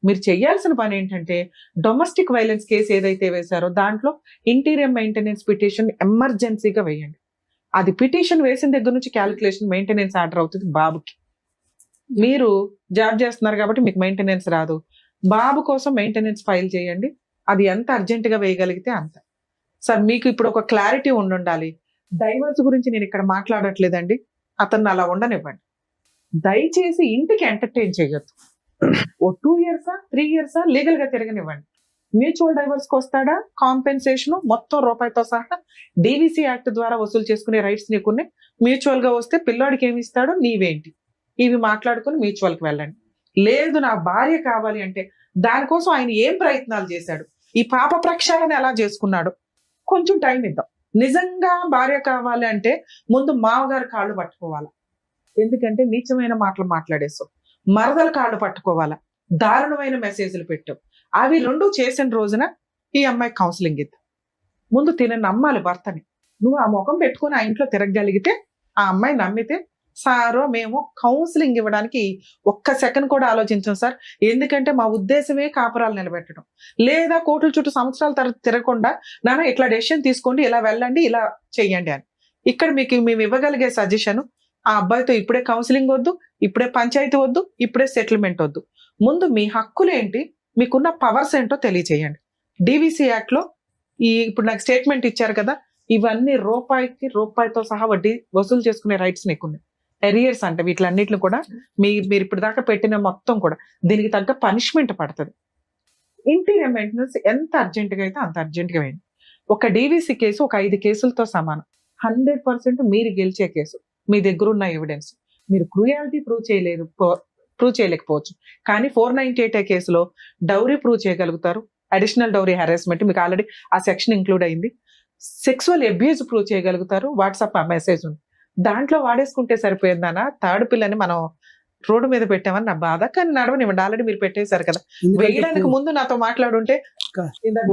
మీరు చేయాల్సిన పని ఏంటంటే డొమెస్టిక్ వైలెన్స్ కేసు ఏదైతే వేశారో దాంట్లో ఇంటీరియర్ మెయింటెనెన్స్ పిటిషన్ ఎమర్జెన్సీగా వేయండి. అది పిటిషన్ వేసిన దగ్గర నుంచి క్యాలిక్యులేషన్ మెయింటెనెన్స్ ఆర్డర్ అవుతుంది బాబుకి. మీరు జాబ్ చేస్తున్నారు కాబట్టి మీకు మెయింటెనెన్స్ రాదు, బాబు కోసం మెయింటెనెన్స్ ఫైల్ చేయండి. అది ఎంత అర్జెంటుగా వేయగలిగితే అంత. సార్ మీకు ఇప్పుడు ఒక క్లారిటీ ఉండాలి. డైవర్స్ గురించి నేను ఇక్కడ మాట్లాడట్లేదండి, అతన్ని అలా ఉండనివ్వండి. దయచేసి ఇంటికి ఎంటర్టైన్ చేయొద్దు. ఓ 2 years 3 years లీగల్ గా తిరగనివ్వండి. మ్యూచువల్ డైవర్స్ కి వస్తాడా, కాంపెన్సేషన్ మొత్తం రూపాయితో సహా డివిసి యాక్ట్ ద్వారా వసూలు చేసుకునే రైట్స్ నీకున్నాయి. మ్యూచువల్ గా వస్తే పిల్లాడికి ఏమి ఇస్తాడో నీవేంటి, ఇవి మాట్లాడుకుని మ్యూచువల్ కి వెళ్ళండి. లేదు నా భార్య కావాలి అంటే దానికోసం ఆయన ఏం ప్రయత్నాలు చేశాడు, ఈ పాప ప్రక్షాళన ఎలా చేసుకున్నాడు, కొంచెం టైం ఇద్దాం. నిజంగా భార్య కావాలి అంటే ముందు మామగారి కాళ్ళు పట్టుకోవాలా, ఎందుకంటే నీచమైన మాటలు మాట్లాడేస్తావు. మరదల కాళ్ళు పట్టుకోవాలా, దారుణమైన మెసేజ్లు పెట్టావు. అవి 2 చేసిన రోజున ఈ అమ్మాయి కౌన్సిలింగ్ ఇద్దాం. ముందు నమ్మాలి భర్తని. నువ్వు ఆ ముఖం పెట్టుకుని ఆ ఇంట్లో తిరగగలిగితే, ఆ అమ్మాయి నమ్మితే, సారో మేము కౌన్సిలింగ్ ఇవ్వడానికి 1 సెకండ్ కూడా ఆలోచించాం సార్, ఎందుకంటే మా ఉద్దేశమే కాపురాలు నిలబెట్టడం. లేదా కోర్టుల చుట్టూ సంవత్సరాల తిరగకుండా నాన్న ఇట్లా డెసిషన్ తీసుకోండి, ఇలా వెళ్ళండి, ఇలా చెయ్యండి అని. ఇక్కడ మీకు మేము ఇవ్వగలిగే సజెషన్, ఆ అబ్బాయితో ఇప్పుడే కౌన్సిలింగ్ వద్దు, ఇప్పుడే పంచాయతీ వద్దు, ఇప్పుడే సెటిల్మెంట్ వద్దు. ముందు మీ హక్కులు ఏంటి, మీకున్న పవర్స్ ఏంటో తెలియచేయండి. డివిసి యాక్ట్ లో ఇప్పుడు నాకు స్టేట్మెంట్ ఇచ్చారు కదా, ఇవన్నీ రూపాయితో సహా వడ్డీ వసూలు చేసుకునే రైట్స్ నీకున్నాయి. ఎరియర్స్ అంటే వీటిలన్నిటిని కూడా మీరు ఇప్పుడు దాకా పెట్టిన మొత్తం కూడా దీనికి తగ్గ పనిష్మెంట్ పడుతుంది. ఇంటీరియర్ మెయింటెనెన్స్ ఎంత అర్జెంటుగా అయితే అంత అర్జెంటుగా వేయండి. ఒక డివిసి కేసు ఒక 5 కేసులతో సమానం. 100% మీరు గెలిచే కేసు. మీ దగ్గర ఉన్న ఎవిడెన్స్, మీరు క్రూయాలిటీ ప్రూవ్ చేయలేకపోవచ్చు, కానీ 498 కేసులో డౌరీ ప్రూవ్ చేయగలుగుతారు. అడిషనల్ డౌరీ హెరాస్మెంట్ మీకు ఆల్రెడీ ఆ సెక్షన్ ఇంక్లూడ్ అయింది. సెక్సువల్ అబ్యూజ్ ప్రూవ్ చేయగలుగుతారు. వాట్సాప్ మెసేజ్ ఉంది, దాంట్లో వాడేసుకుంటే సరిపోయిందనా. థర్డ్ పిల్లని మనం రోడ్డు మీద పెట్టామని నా బాధ, కానీ నడవనివ్వండి, ఆల్రెడీ మీరు పెట్టేశారు కదా. వేయడానికి ముందు నాతో మాట్లాడుంటే ఇందాక